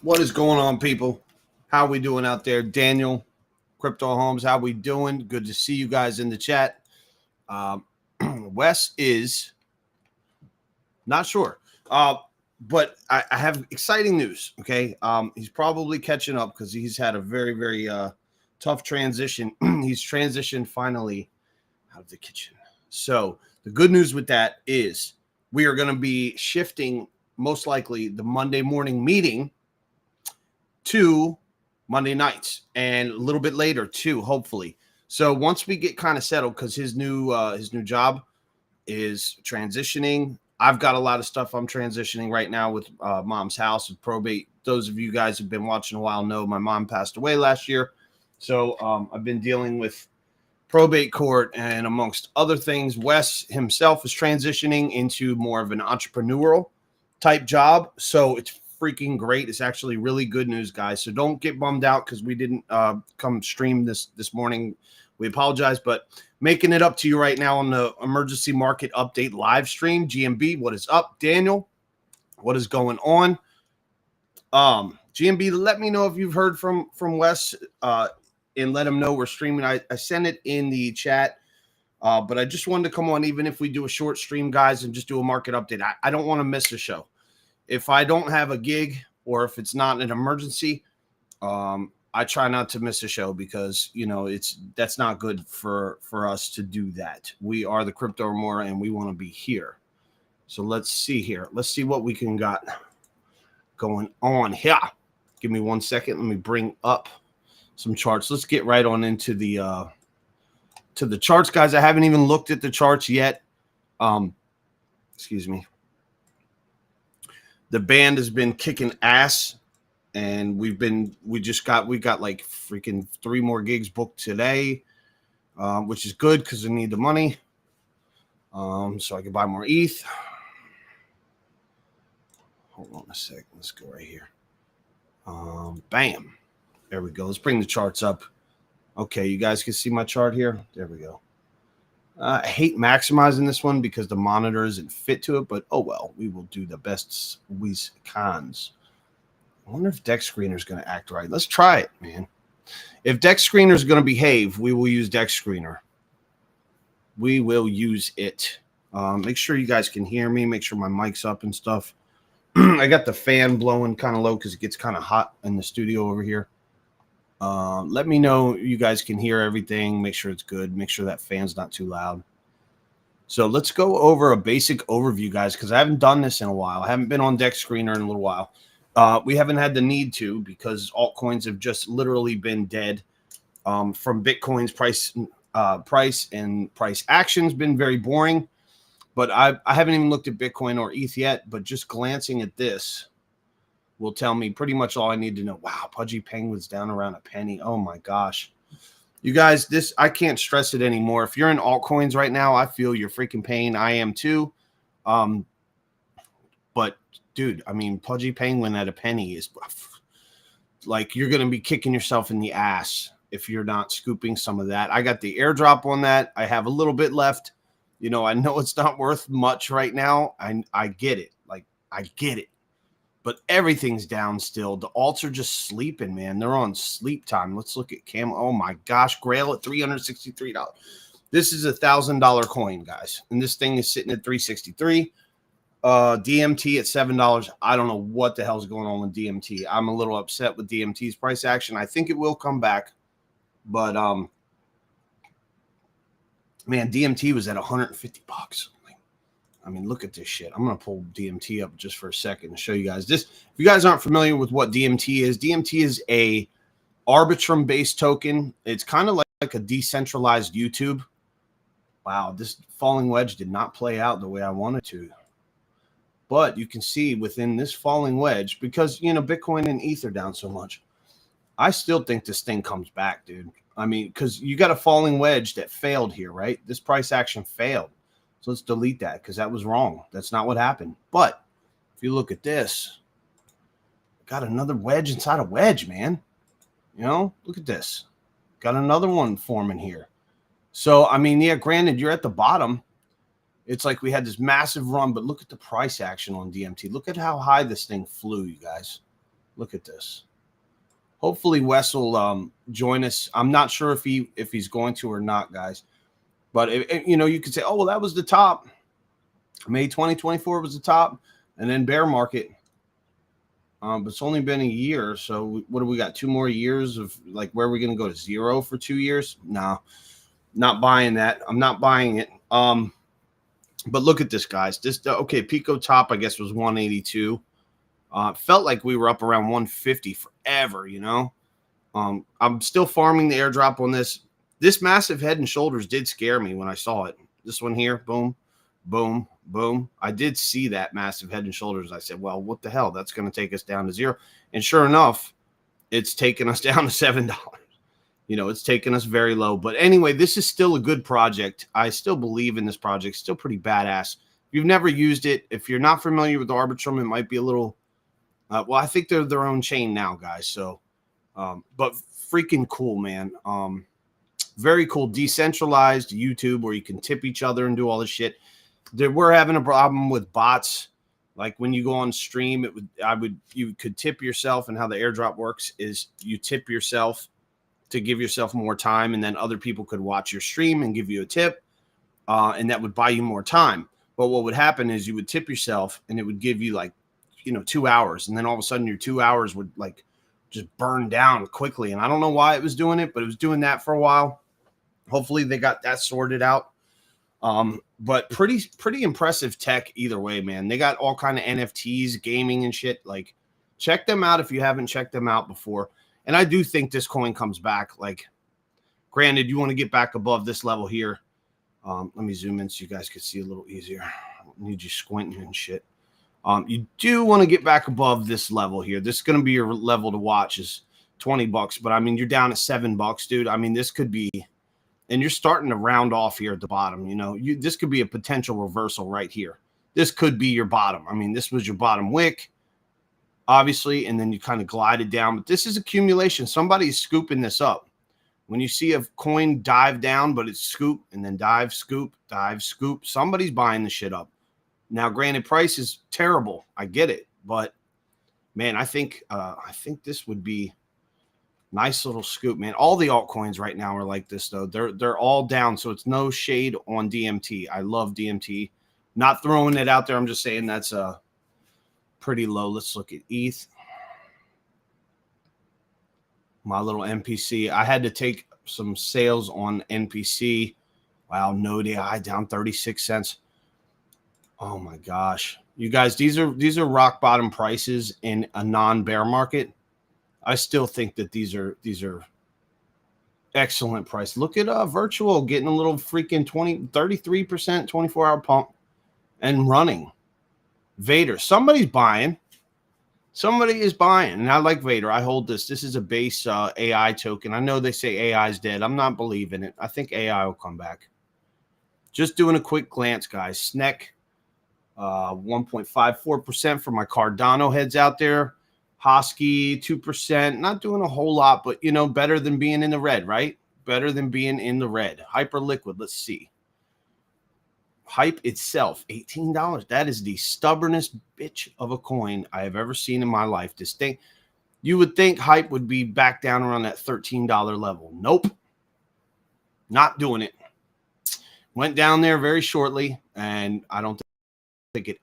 What is going on, people? How we doing out there? Daniel, Crypto Homes, how we doing? Good to see you guys in the chat. Wes is not sure, but I have exciting news, okay? He's probably catching up because he's had a very, very tough transition. He's transitioned finally out of the kitchen. So the good news with that is we are going to be shifting, most likely, the Monday morning meeting to Monday nights and a little bit later too, hopefully. So once we get kind of settled, because his new job is transitioning. I've got a lot of stuff I'm transitioning right now with mom's house and probate. Those of you guys who've been watching a while know my mom passed away last year. So I've been dealing with probate court and amongst other things. Wes himself is transitioning into more of an entrepreneurial type job. So it's freaking great. It's actually really good news, guys. So don't get bummed out because we didn't come stream this morning. We apologize, but making it up to you right now on the emergency market update live stream. GMB, what is up? Daniel, what is going on? GMB, let me know if you've heard from Wes and let him know we're streaming. I sent it in the chat, but I just wanted to come on, even if we do a short stream, guys, and just do a market update. I don't want to miss a show. If I don't have a gig or if it's not an emergency, I try not to miss a show because, you know, that's not good for us to do that. We are the Crypto More and we want to be here. So let's see here. Let's see what we can got going on here. Give me 1 second. Let me bring up some charts. Let's get right on into the charts, guys. I haven't even looked at the charts yet. Excuse me. The band has been kicking ass, and we got like freaking 3 more gigs booked today, which is good because I need the money, so I can buy more ETH. Hold on a sec. Let's go right here. Bam. There we go. Let's bring the charts up. Okay, you guys can see my chart here. There we go. I hate maximizing this one because the monitor isn't fit to it, but oh well, we will do the best we can. I wonder if Deck Screener is going to act right. Let's try it, man. If Deck Screener is going to behave, we will use Deck Screener. We will use it. Make sure you guys can hear me. Make sure my mic's up and stuff. I got the fan blowing kind of low because it gets kind of hot in the studio over here. Let me know you guys can hear everything. Make sure it's good. Make sure that fan's not too loud. So let's go over a basic overview, guys, because I haven't done this in a while. I haven't been on Deck Screener in a little while. We haven't had the need to because altcoins have just literally been dead. From Bitcoin's price and price action's been very boring. But I haven't even looked at Bitcoin or ETH yet. But just glancing at this will tell me pretty much all I need to know. Wow, Pudgy Penguin's down around a penny. Oh my gosh. You guys, I can't stress it anymore. If you're in altcoins right now, I feel your freaking pain. I am too. But dude, I mean, Pudgy Penguin at a penny is like you're going to be kicking yourself in the ass if you're not scooping some of that. I got the airdrop on that. I have a little bit left. You know, I know it's not worth much right now. I get it. Like, I get it. But everything's down still. The alts are just sleeping, man. They're on sleep time. Let's look at Cam. Oh, my gosh. Grail at $363. This is $1,000 coin, guys. And this thing is sitting at $363. DMT at $7. I don't know what the hell's going on with DMT. I'm a little upset with DMT's price action. I think it will come back. But, man, DMT was at $150. I mean, look at this shit. I'm going to pull DMT up just for a second to show you guys this. If you guys aren't familiar with what DMT is a Arbitrum-based token. It's kind of like a decentralized YouTube. Wow, this falling wedge did not play out the way I wanted to. But you can see within this falling wedge, because, you know, Bitcoin and ETH are down so much, I still think this thing comes back, dude. I mean, because you got a falling wedge that failed here, right? This price action failed. So let's delete that because that was wrong. That's not what happened. But if you look at this, got another wedge inside a wedge, man. You know, look at this. Got another one forming here. So, I mean, yeah, granted, you're at the bottom. It's like we had this massive run, but look at the price action on DMT. Look at how high this thing flew, you guys. Look at this. Hopefully Wes will join us. I'm not sure if he's going to or not, guys. But you could say, oh well, that was the top. May 2024 was the top, and then bear market. But it's only been a year, so what do we got? 2 more years of like where are we going to go to zero for 2 years? No, not buying that. I'm not buying it. But look at this, guys. This okay, Pico top I guess was 182. Felt like we were up around 150 forever, I'm still farming the airdrop on this. This massive head and shoulders did scare me when I saw it. This one here, boom, boom, boom. I did see that massive head and shoulders. I said, well, what the hell? That's going to take us down to zero. And sure enough, it's taken us down to $7. It's taken us very low. But anyway, this is still a good project. I still believe in this project. Still pretty badass. If you've never used it, if you're not familiar with Arbitrum, it might be a little well, I think they're their own chain now, guys. So, but freaking cool, man. Very cool. Decentralized YouTube where you can tip each other and do all this shit. We're having a problem with bots. Like when you go on stream, you could tip yourself, and how the airdrop works is you tip yourself to give yourself more time, and then other people could watch your stream and give you a tip, and that would buy you more time. But what would happen is you would tip yourself, and it would give you like 2 hours, and then all of a sudden your 2 hours would like just burn down quickly. And I don't know why it was doing it, but it was doing that for a while. Hopefully they got that sorted out. But pretty impressive tech either way, man. They got all kind of NFTs, gaming and shit. Like, check them out if you haven't checked them out before. And I do think this coin comes back. Like, granted, you want to get back above this level here. Let me zoom in so you guys can see a little easier. I don't need you squinting and shit. You do want to get back above this level here. This is going to be your level to watch is $20. But I mean, you're down at $7, dude. I mean, this could be, and you're starting to round off here at the bottom. This could be a potential reversal right here. This could be your bottom. I mean, this was your bottom wick, obviously, and then you kind of glided down. But this is accumulation. Somebody's scooping this up. When you see a coin dive down, but it's scoop and then dive, scoop, somebody's buying the shit up. Now, granted, price is terrible. I get it, but man, I think this would be nice little scoop, man. All the altcoins right now are like this, though. They're all down, so it's no shade on DMT. I love DMT. Not throwing it out there. I'm just saying that's pretty low. Let's look at ETH. My little NPC. I had to take some sales on NPC. Wow, no DI down 36 cents. Oh my gosh. You guys, these are rock bottom prices in a non-bear market. I still think that these are excellent price. Look at virtual getting a little freaking 33% 24-hour pump and running. Vader, somebody's buying. Somebody is buying. And I like Vader. I hold this. This is a base AI token. I know they say AI is dead. I'm not believing it. I think AI will come back. Just doing a quick glance, guys. SNEC. 1.54% for my Cardano heads out there. Hosky 2%, not doing a whole lot, but better than being in the red, right? Better than being in the red. Hyperliquid, let's see. Hype itself, $18. That is the stubbornest bitch of a coin I have ever seen in my life. This thing, you would think Hype would be back down around that $13 level. Nope. Not doing it. Went down there very shortly, and I don't think it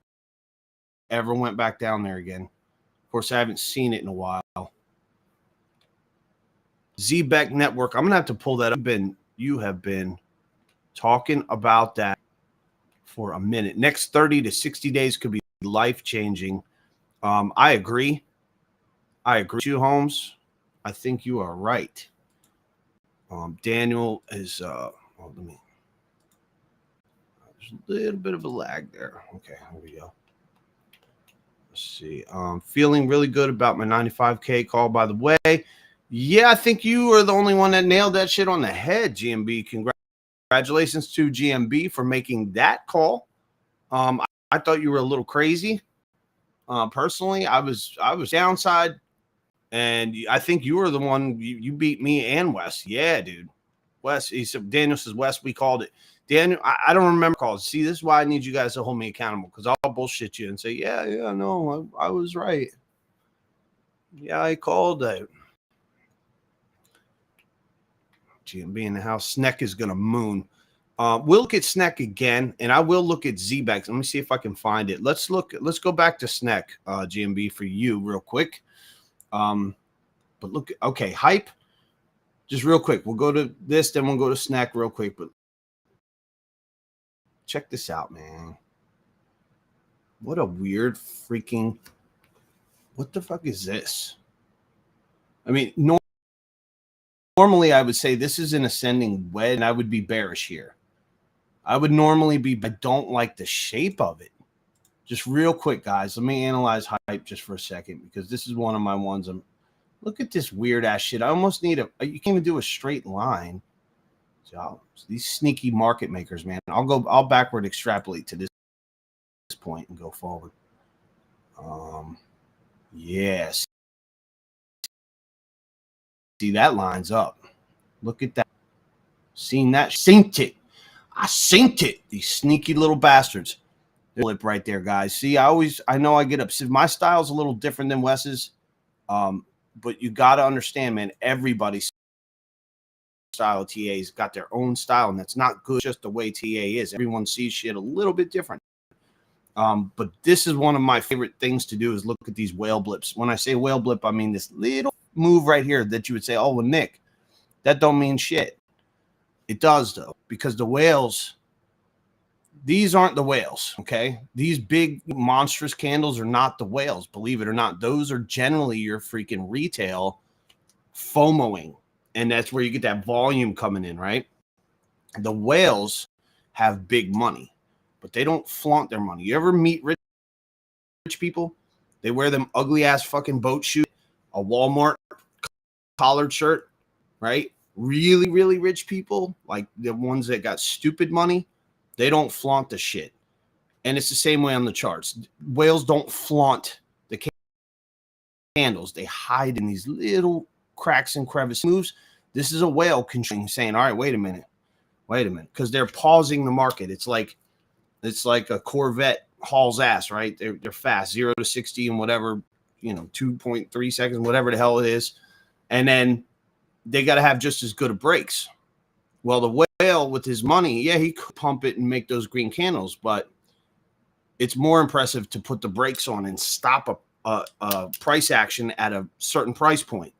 ever went back down there again. Of course, I haven't seen it in a while. ZBEC Network. I'm going to have to pull that up. You have been talking about that for a minute. Next 30 to 60 days could be life-changing. I agree. I agree with you, Holmes. I think you are right. Daniel is there's a little bit of a lag there. Okay, here we go. Let's see. Feeling really good about my 95K call, by the way. Yeah, I think you are the only one that nailed that shit on the head, GMB. Congratulations to GMB for making that call. I thought you were a little crazy. Personally, I was downside, and I think you were the one you beat me and Wes. Yeah, dude. Wes, he said, Daniel says, Wes, we called it. Daniel, I don't remember calls. See, this is why I need you guys to hold me accountable, because I'll bullshit you and say, yeah, no, I was right. Yeah, I called it. GMB in the house. Sneck is going to moon. We'll look at Sneck again, and I will look at ZBEX. Let me see if I can find it. Let's go back to Sneck, GMB, for you real quick. But look, okay, hype. Just real quick, we'll go to this, then we'll go to Sneck real quick. But check this out, man. What a weird freaking. What the fuck is this? I mean, normally I would say this is an ascending wedge, and I would be bearish here. I would normally be, but I don't like the shape of it. Just real quick, guys, let me analyze hype just for a second, because this is one of my ones. Look at this weird ass shit. I almost need you can't even do a straight line. So these sneaky market makers, man. I'll backward extrapolate to this point and go forward. Yes. See, that lines up. Look at that. Seen that? Synced it. I synced it. These sneaky little bastards. Flip right there, guys. See, I know I get upset. My style's a little different than Wes's. But you got to understand, man, everybody's style of TA's got their own style, and that's not good just the way TA is. Everyone sees shit a little bit different. But this is one of my favorite things to do is look at these whale blips. When I say whale blip, I mean this little move right here that you would say, oh, well, Nick, that don't mean shit. It does, though, because the whales, these aren't the whales, okay? These big monstrous candles are not the whales, believe it or not. Those are generally your freaking retail FOMOing, and that's where you get that volume coming in, right? The whales have big money, but they don't flaunt their money. You ever meet rich people? They wear them ugly-ass fucking boat shoes, a Walmart collared shirt, right? Really, really rich people, like the ones that got stupid money, they don't flaunt the shit. And it's the same way on the charts. Whales don't flaunt the candles. They hide in these little cracks and crevices moves. This is a whale saying, all right, wait a minute, because they're pausing the market. It's like a Corvette hauls ass, right? They're fast, 0 to 60 in whatever, 2.3 seconds, whatever the hell it is. And then they got to have just as good of brakes. Well, the whale with his money, yeah, he could pump it and make those green candles, but it's more impressive to put the brakes on and stop a price action at a certain price point.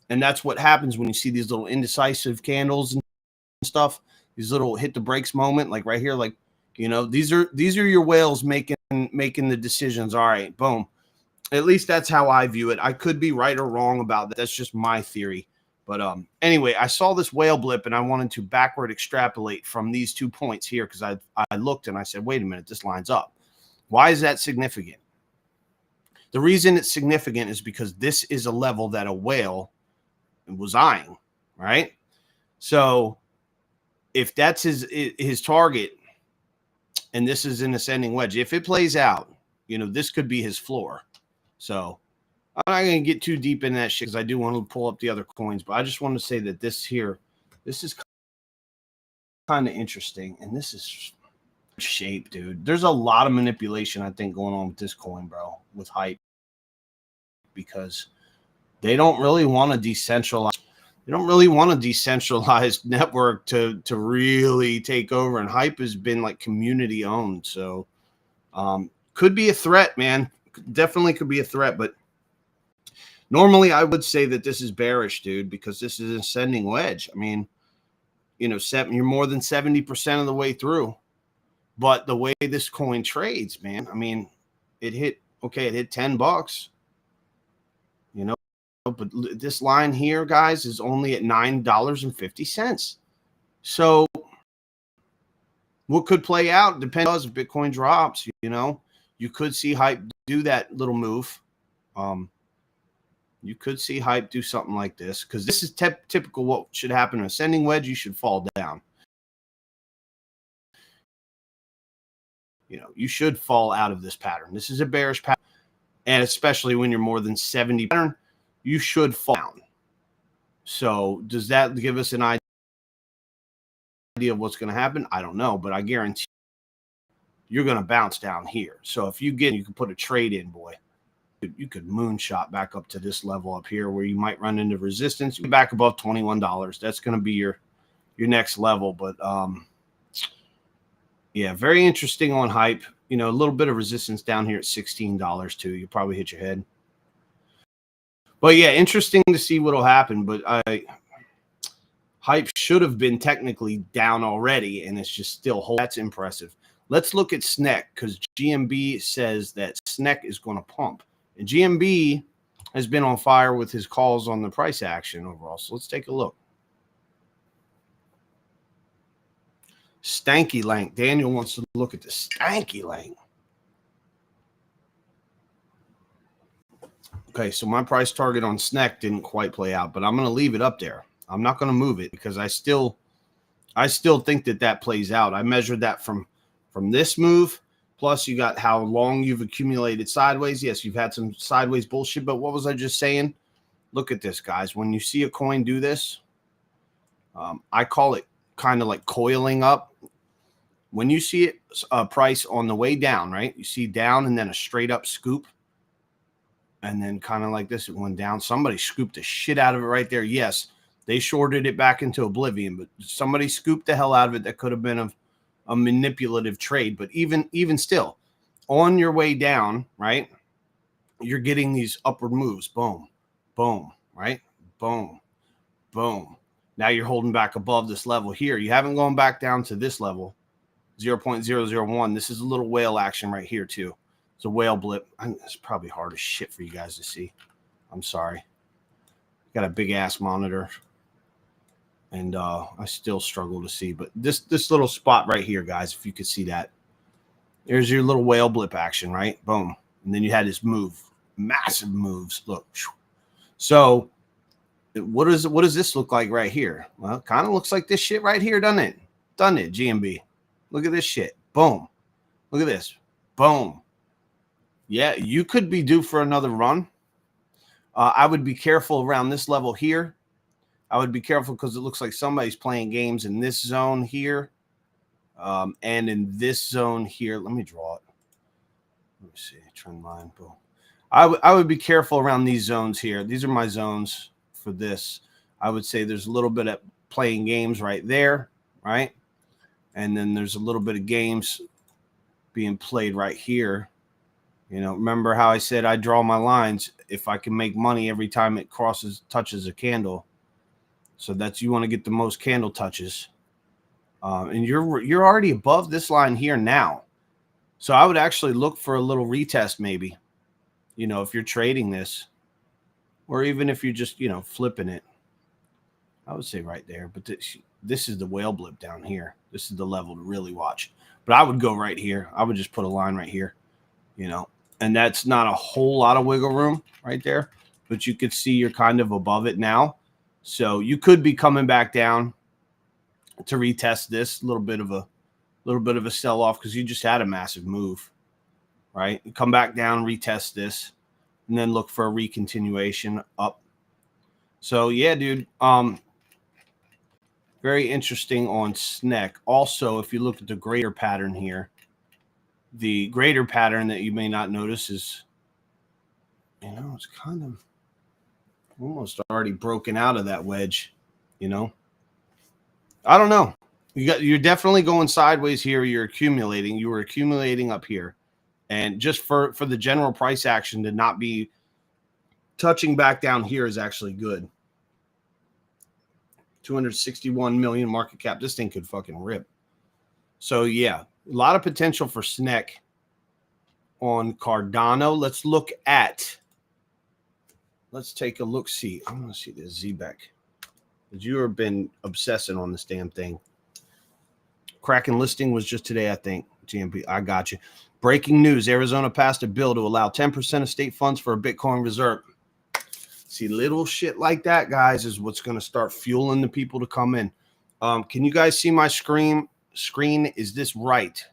And that's what happens when you see these little indecisive candles and stuff, these little hit the brakes moment, like right here, like, these are your whales making the decisions. All right, boom. At least that's how I view it. I could be right or wrong about that. That's just my theory. But anyway, I saw this whale blip and I wanted to backward extrapolate from these 2 points here because I looked and I said, wait a minute, this lines up. Why is that significant? The reason it's significant is because this is a level that a whale was eyeing, right? So if that's his target and this is an ascending wedge, if it plays out, this could be his floor. So I'm not going to get too deep in that shit because I do want to pull up the other coins, but I just want to say that this is kind of interesting, and this is shape, dude. There's a lot of manipulation, I think, going on with this coin, bro, with hype, because they don't really want to decentralize. They don't really want a decentralized network to really take over, and hype has been like community owned. So could be a threat, man. Definitely could be a threat, but normally I would say that this is bearish, dude, because this is an ascending wedge. I mean, you're more than 70% of the way through. But the way this coin trades, man, I mean, it hit $10, but this line here, guys, is only at $9.50. So what could play out depends if Bitcoin drops, you could see hype do that little move. You could see hype do something like this because this is typical what should happen. An ascending wedge, you should fall down. You should fall out of this pattern. This is a bearish pattern, and especially when you're more than 70 pattern, you should fall down. So does that give us an idea of what's going to happen? I don't know, but I guarantee you're going to bounce down here. So if you can put a trade in, boy. you could moonshot back up to this level up here where you might run into resistance. You back above $21. That's going to be your next level. But yeah, very interesting on hype. You know, a little bit of resistance down here at $16 too. You'll probably hit your head. But yeah, interesting to see what'll happen. But hype should have been technically down already, and it's just still holding. That's impressive. Let's look at SNEC because GMB says that SNEC is going to pump. And GMB has been on fire with his calls on the price action overall. So let's take a look. Stanky Lank. Daniel wants to look at the Stanky Lank. Okay, so my price target on SNEC didn't quite play out, but I'm going to leave it up there. I'm not going to move it because I still think that plays out. I measured that from this move, plus you got how long you've accumulated sideways. Yes, you've had some sideways bullshit, but what was I just saying? Look at this, guys. When you see a coin do this, I call it kind of like coiling up. When you see it price on the way down, right? You see down and then a straight up scoop. And then kind of like this, it went down. Somebody scooped the shit out of it right there. Yes, they shorted it back into oblivion, but somebody scooped the hell out of it. That could have been a manipulative trade. But even still, on your way down, right, you're getting these upward moves. Boom, boom, right? Boom, boom. Now you're holding back above this level here. You haven't gone back down to this level, 0.001. This is a little whale action right here too. It's a whale blip. It's probably hard as shit for you guys to see. I'm sorry. Got a big ass monitor, and I still struggle to see. But this little spot right here, guys, if you could see that, there's your little whale blip action, right? Boom, and then you had this move, massive moves. Look, so what does this look like right here? Well, it kind of looks like this shit right here, doesn't it? Doesn't it, GMB? Look at this shit. Boom. Look at this. Boom. Yeah, you could be due for another run. I would be careful around this level here. I would be careful because it looks like somebody's playing games in this zone here and in this zone here. Let me draw it. Let me see. Trend line. Boom. I would be careful around these zones here. These are my zones for this. I would say there's a little bit of playing games right there, right? And then there's a little bit of games being played right here. You know, remember how I said I draw my lines if I can make money every time it touches a candle. So that's, you want to get the most candle touches. And you're already above this line here now. So I would actually look for a little retest maybe, you know, if you're trading this, or even if you're just, you know, flipping it. I would say right there. But this is the whale blip down here. This is the level to really watch. But I would go right here. I would just put a line right here, you know. And that's not a whole lot of wiggle room right there, but you could see you're kind of above it now. So you could be coming back down to retest this little bit of a sell off because you just had a massive move, right? You come back down, retest this, and then look for a recontinuation up. So yeah, dude, very interesting on SNEC. Also, if you look at the greater pattern here, the greater pattern that you may not notice is, you know, it's kind of almost already broken out of that wedge, you know. I don't know. You're definitely going sideways here. You're accumulating. You were accumulating up here. And just for the general price action to not be touching back down here is actually good. 261 million market cap. This thing could fucking rip. So yeah, a lot of potential for SNEC on Cardano. Let's take a look. See, I want to see this ZBEC. You have been obsessing on this damn thing. Kraken listing was just today, I think. GMP, I got you. Breaking news: Arizona passed a bill to allow 10% of state funds for a Bitcoin reserve. See, little shit like that, guys, is what's going to start fueling the people to come in. Can you guys see my screen? Is this right?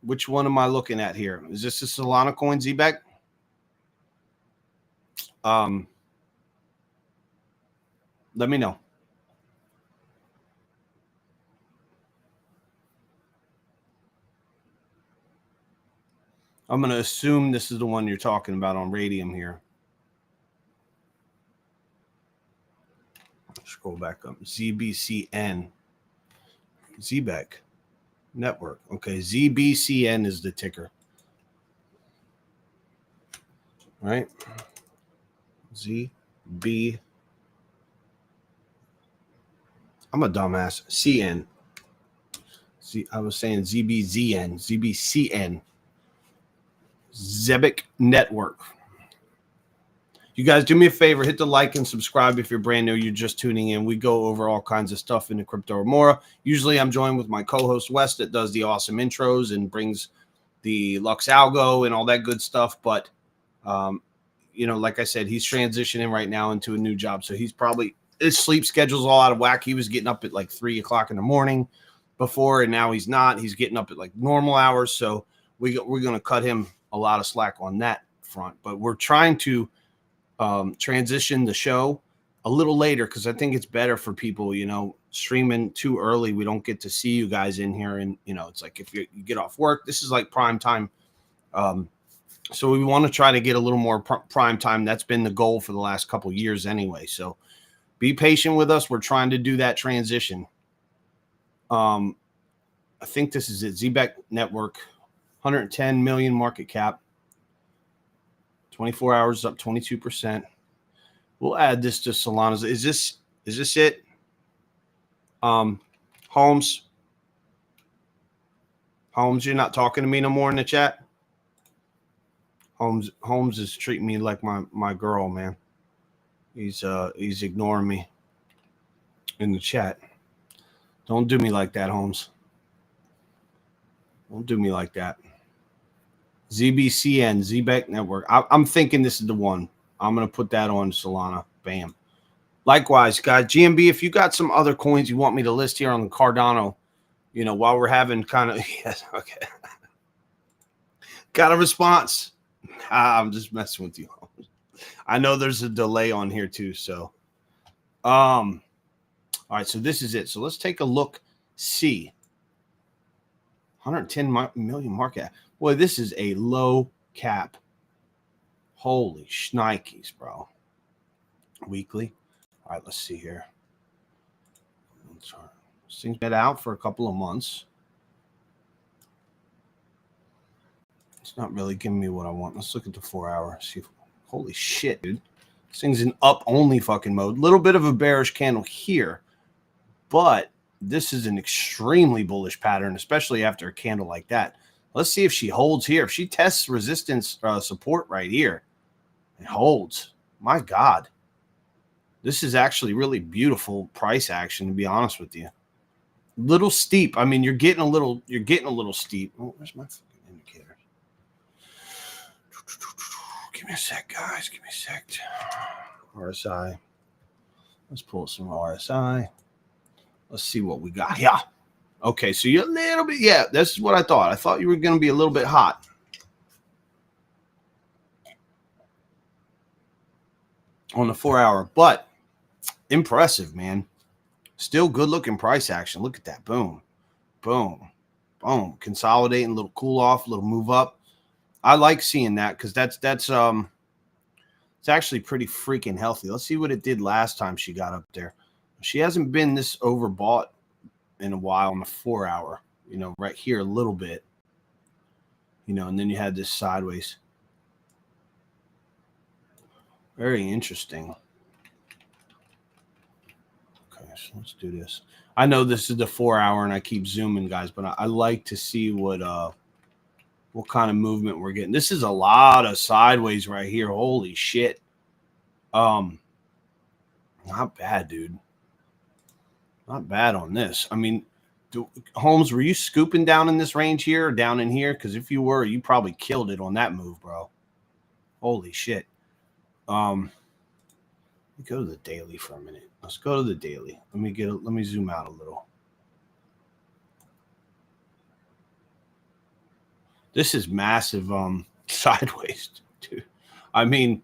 Which one am I looking at here? Is this a Solana coin ZBEC? Let me know. I'm going to assume this is the one you're talking about on Radium here. Scroll back up. ZBCN. ZBEC Network. Okay, ZBCN is the ticker. Right? ZB. I'm a dumbass. CN. See, I was saying ZBZN. ZBCN. ZBEC Network. You guys do me a favor, hit the like and subscribe if you're brand new, you're just tuning in. We go over all kinds of stuff in the crypto or more. Usually I'm joined with my co-host Wes that does the awesome intros and brings the Lux Algo and all that good stuff. But, you know, like I said, he's transitioning right now into a new job. So he's probably, his sleep schedule's all out of whack. He was getting up at like 3 o'clock in the morning before, and now he's not. He's getting up at like normal hours. So we're going to cut him a lot of slack on that front. But we're trying to transition the show a little later because I think it's better for people, you know, streaming too early. We don't get to see you guys in here, and you know, it's like if you get off work, this is like prime time. So we want to try to get a little more prime time. That's been the goal for the last couple years anyway. So be patient with us. We're trying to do that transition. I think this is it. ZBEC Network, 110 million market cap. 24 hours up 22%. We'll add this to Solana's. Is this it? Holmes, you're not talking to me no more in the chat. Holmes is treating me like my girl, man. He's ignoring me in the chat. Don't do me like that, Holmes. Don't do me like that. ZBCN, ZBEC Network. I'm thinking this is the one. I'm going to put that on Solana. Bam. Likewise, guys, GMB, if you got some other coins you want me to list here on the Cardano, you know, while we're having kind of, yes, okay. Got a response. I'm just messing with you. I know there's a delay on here too, so. All right, so this is it. So let's take a look, see. 110 million market. Boy, this is a low cap. Holy shnikes, bro. Weekly. All right, let's see here. This thing's been out for a couple of months. It's not really giving me what I want. Let's look at the 4 hour. See if, holy shit, dude. This thing's in up only fucking mode. Little bit of a bearish candle here, but this is an extremely bullish pattern, especially after a candle like that. Let's see if she holds here. If she tests resistance support right here, it holds. My God. This is actually really beautiful price action, to be honest with you. Little steep. I mean, you're getting a little steep. Oh, where's my fucking indicator? Give me a sec, guys. Give me a sec. RSI. Let's pull some RSI. Let's see what we got. Yeah. Okay, so you're a little bit, yeah, this is what I thought. I thought you were going to be a little bit hot. On the 4 hour, but impressive, man. Still good looking price action. Look at that. Boom, boom, boom. Consolidating, a little cool off, a little move up. I like seeing that because that's it's actually pretty freaking healthy. Let's see what it did last time she got up there. She hasn't been this overbought in a while on the 4 hour, you know, right here a little bit, you know, and then you had this sideways. Very interesting. Okay, so let's do this. I know this is the 4 hour and I keep zooming, guys, but I like to see what kind of movement we're getting. This is a lot of sideways right here. Holy shit. Not bad, dude. Not bad on this. I mean, Holmes, were you scooping down in this range here or down in here? Because if you were, you probably killed it on that move, bro. Holy shit. Let me go to the daily for a minute. Let's go to the daily. Let me zoom out a little. This is massive sideways, dude. I mean,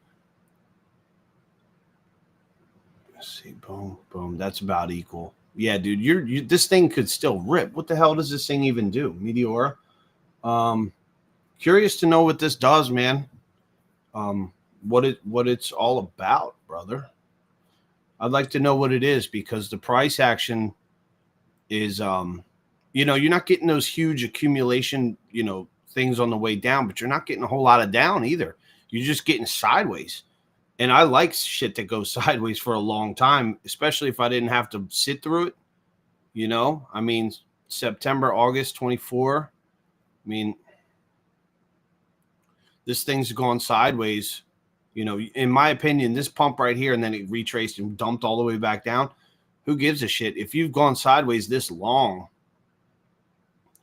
let's see, boom, boom. That's about equal. Yeah, dude, this thing could still rip. What the hell does this thing even do? Meteora. Curious to know what this does, man. What it's all about, brother. I'd like to know what it is because the price action is you're not getting those huge accumulation, things on the way down, but you're not getting a whole lot of down either. You're just getting sideways. And I like shit that goes sideways for a long time, especially if I didn't have to sit through it. I mean, September, August 24. I mean, this thing's gone sideways. In my opinion, this pump right here, and then it retraced and dumped all the way back down. Who gives a shit? If you've gone sideways this long,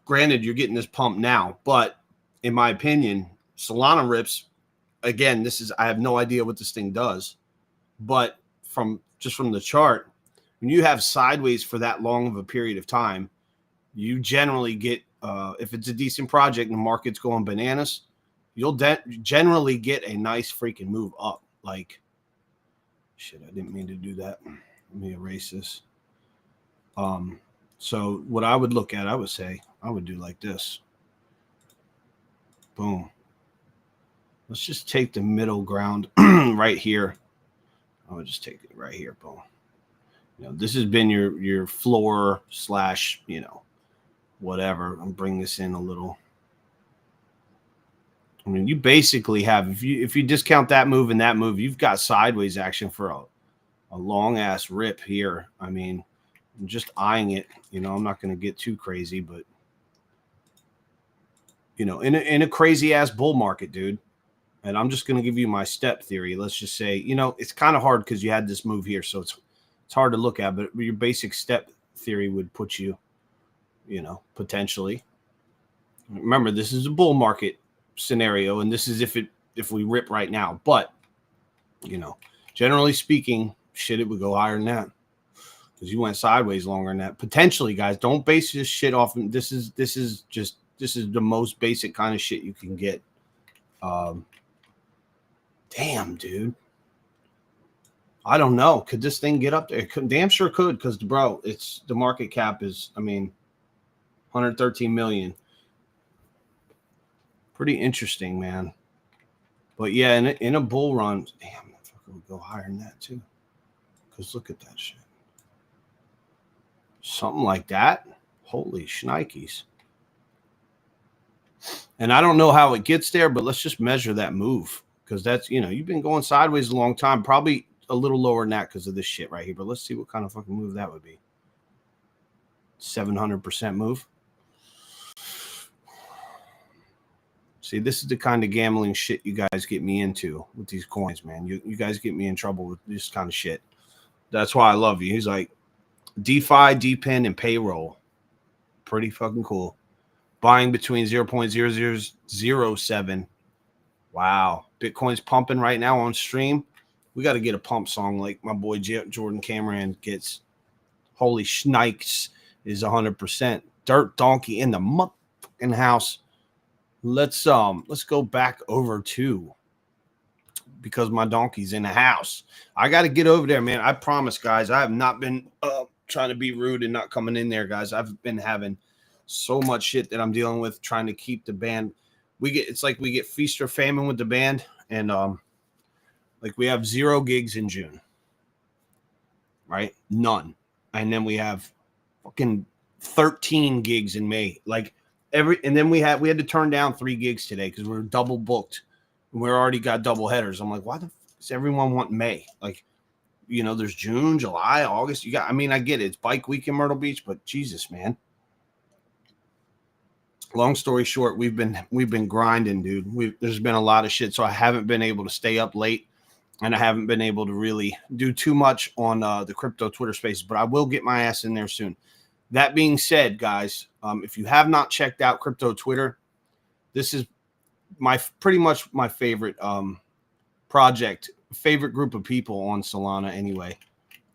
granted, you're getting this pump now, but in my opinion, Solana rips. Again, I have no idea what this thing does, but from the chart, when you have sideways for that long of a period of time, you generally get, if it's a decent project and the market's going bananas, you'll generally get a nice freaking move up. Like, shit, I didn't mean to do that. Let me erase this. So what I would look at, I would say, I would do like this. Boom. Let's just take the middle ground right here. I would just take it right here. Boom. This has been your floor / whatever. I'm bringing this in a little. I mean, you basically have, if you discount that move and that move, you've got sideways action for a long ass rip here. I mean, I'm just eyeing it. I'm not going to get too crazy, but in a crazy ass bull market, dude. And I'm just going to give you my step theory. Let's just say, it's kind of hard because you had this move here, so it's hard to look at. But your basic step theory would put you, potentially. Remember, this is a bull market scenario, and this is if we rip right now. But generally speaking, shit, it would go higher than that because you went sideways longer than that. Potentially, guys, don't base this shit off. This is the most basic kind of shit you can get. Damn, dude. I don't know. Could this thing get up there? It could, damn sure could, because bro, it's the market cap is, 113 million. Pretty interesting, man. But yeah, in a bull run, damn, it would go higher than that too. Because look at that shit. Something like that. Holy shnikes. And I don't know how it gets there, but let's just measure that move. Because that's, you've been going sideways a long time. Probably a little lower than that because of this shit right here. But let's see what kind of fucking move that would be. 700% move. See, this is the kind of gambling shit you guys get me into with these coins, man. You guys get me in trouble with this kind of shit. That's why I love you. He's like, DeFi, DPIN, and payroll. Pretty fucking cool. Buying between 0.0007. Wow. Bitcoin's pumping right now on stream. We got to get a pump song like my boy Jordan Cameron gets. Holy shnikes is 100%. Dirt Donkey in the motherfucking house. Let's go back over to, because my donkey's in the house. I got to get over there, man. I promise, guys. I have not been trying to be rude and not coming in there, guys. I've been having so much shit that I'm dealing with trying to keep the band. It's like we get feast or famine with the band, and like we have 0 gigs in June, right? None. And then we have fucking 13 gigs in May. Like and then we had to turn down 3 gigs today because we were double booked. We already got double headers. I'm like, why the fuck does everyone want May? Like, there's June, July, August. I get it. It's bike week in Myrtle Beach, but Jesus, man. Long story short, we've been grinding, dude. There's been a lot of shit, so I haven't been able to stay up late, and I haven't been able to really do too much on the crypto Twitter spaces, but I will get my ass in there soon. That being said, guys, if you have not checked out crypto Twitter, this is pretty much my favorite project, favorite group of people on Solana anyway.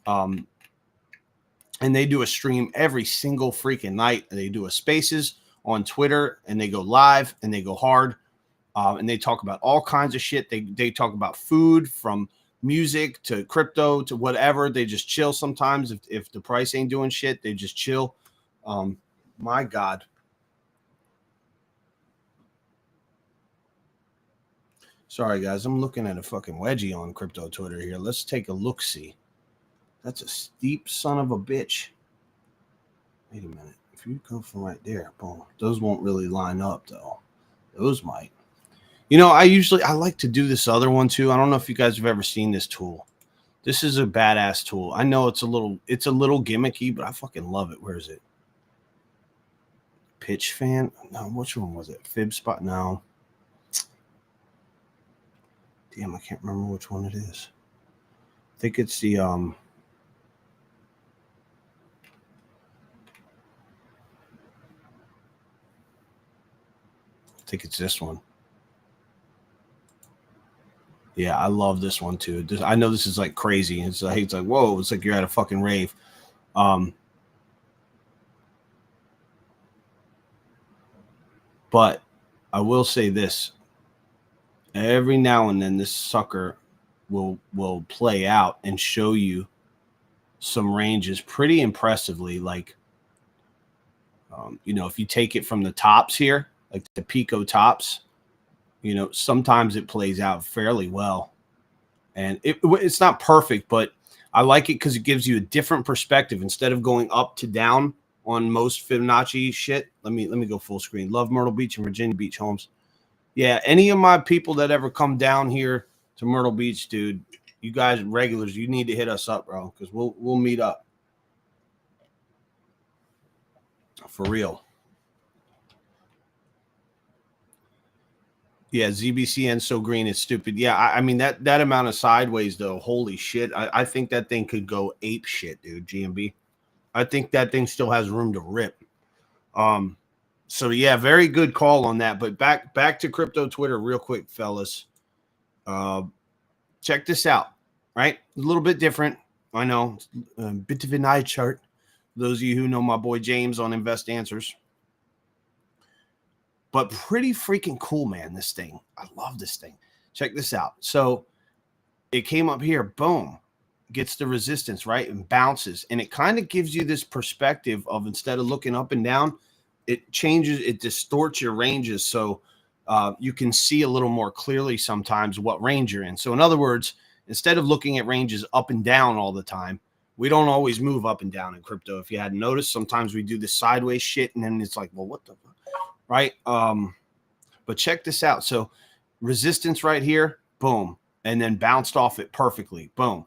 And they do a stream every single freaking night. They do a spaces on Twitter, and they go live and they go hard. And they talk about all kinds of shit. They talk about food, from music to crypto to whatever. They just chill sometimes. If the price ain't doing shit, they just chill. My God. Sorry, guys. I'm looking at a fucking wedgie on crypto Twitter here. Let's take a look-see. That's a steep son of a bitch. Wait a minute. If you go from right there, boom. Those won't really line up, though. Those might. You know, I like to do this other one, too. I don't know if you guys have ever seen this tool. This is a badass tool. I know it's a little gimmicky, but I fucking love it. Where is it? Pitch fan? No, which one was it? Fib spot? No. Damn, I can't remember which one it is. I think it's the I think it's this one. Yeah, I love this one too. I know this is like crazy. It's like whoa, it's like you're at a fucking rave. But I will say this. Every now and then this sucker will play out and show you some ranges pretty impressively. Like you know, if you take it from the tops here, like the Pico tops, you know, sometimes it plays out fairly well. And it's not perfect, but I like it because it gives you a different perspective. Instead of going up to down on most Fibonacci shit, let me go full screen. Love Myrtle Beach and Virginia Beach homes. Yeah, any of my people that ever come down here to Myrtle Beach, dude, you guys regulars, you need to hit us up, bro, because we'll meet up. For real. Yeah, ZBCN so green it's stupid. Yeah, I mean that amount of sideways though, holy shit. I think that thing could go ape shit, dude. GMB. I think that thing still has room to rip. So yeah, very good call on that. But back to crypto Twitter real quick, fellas. Check this out. Right, a little bit different. I know, a bit of an eye chart. Those of you who know my boy James on Invest Answers. But pretty freaking cool, man, this thing. I love this thing. Check this out. So it came up here, boom, gets the resistance, right, and bounces. And it kind of gives you this perspective of instead of looking up and down, it changes, it distorts your ranges. So you can see a little more clearly sometimes what range you're in. So in other words, instead of looking at ranges up and down all the time, we don't always move up and down in crypto. If you hadn't noticed, sometimes we do the sideways shit and then it's like, well, what the fuck? Right. But check this out. So resistance right here, boom, and then bounced off it perfectly. Boom.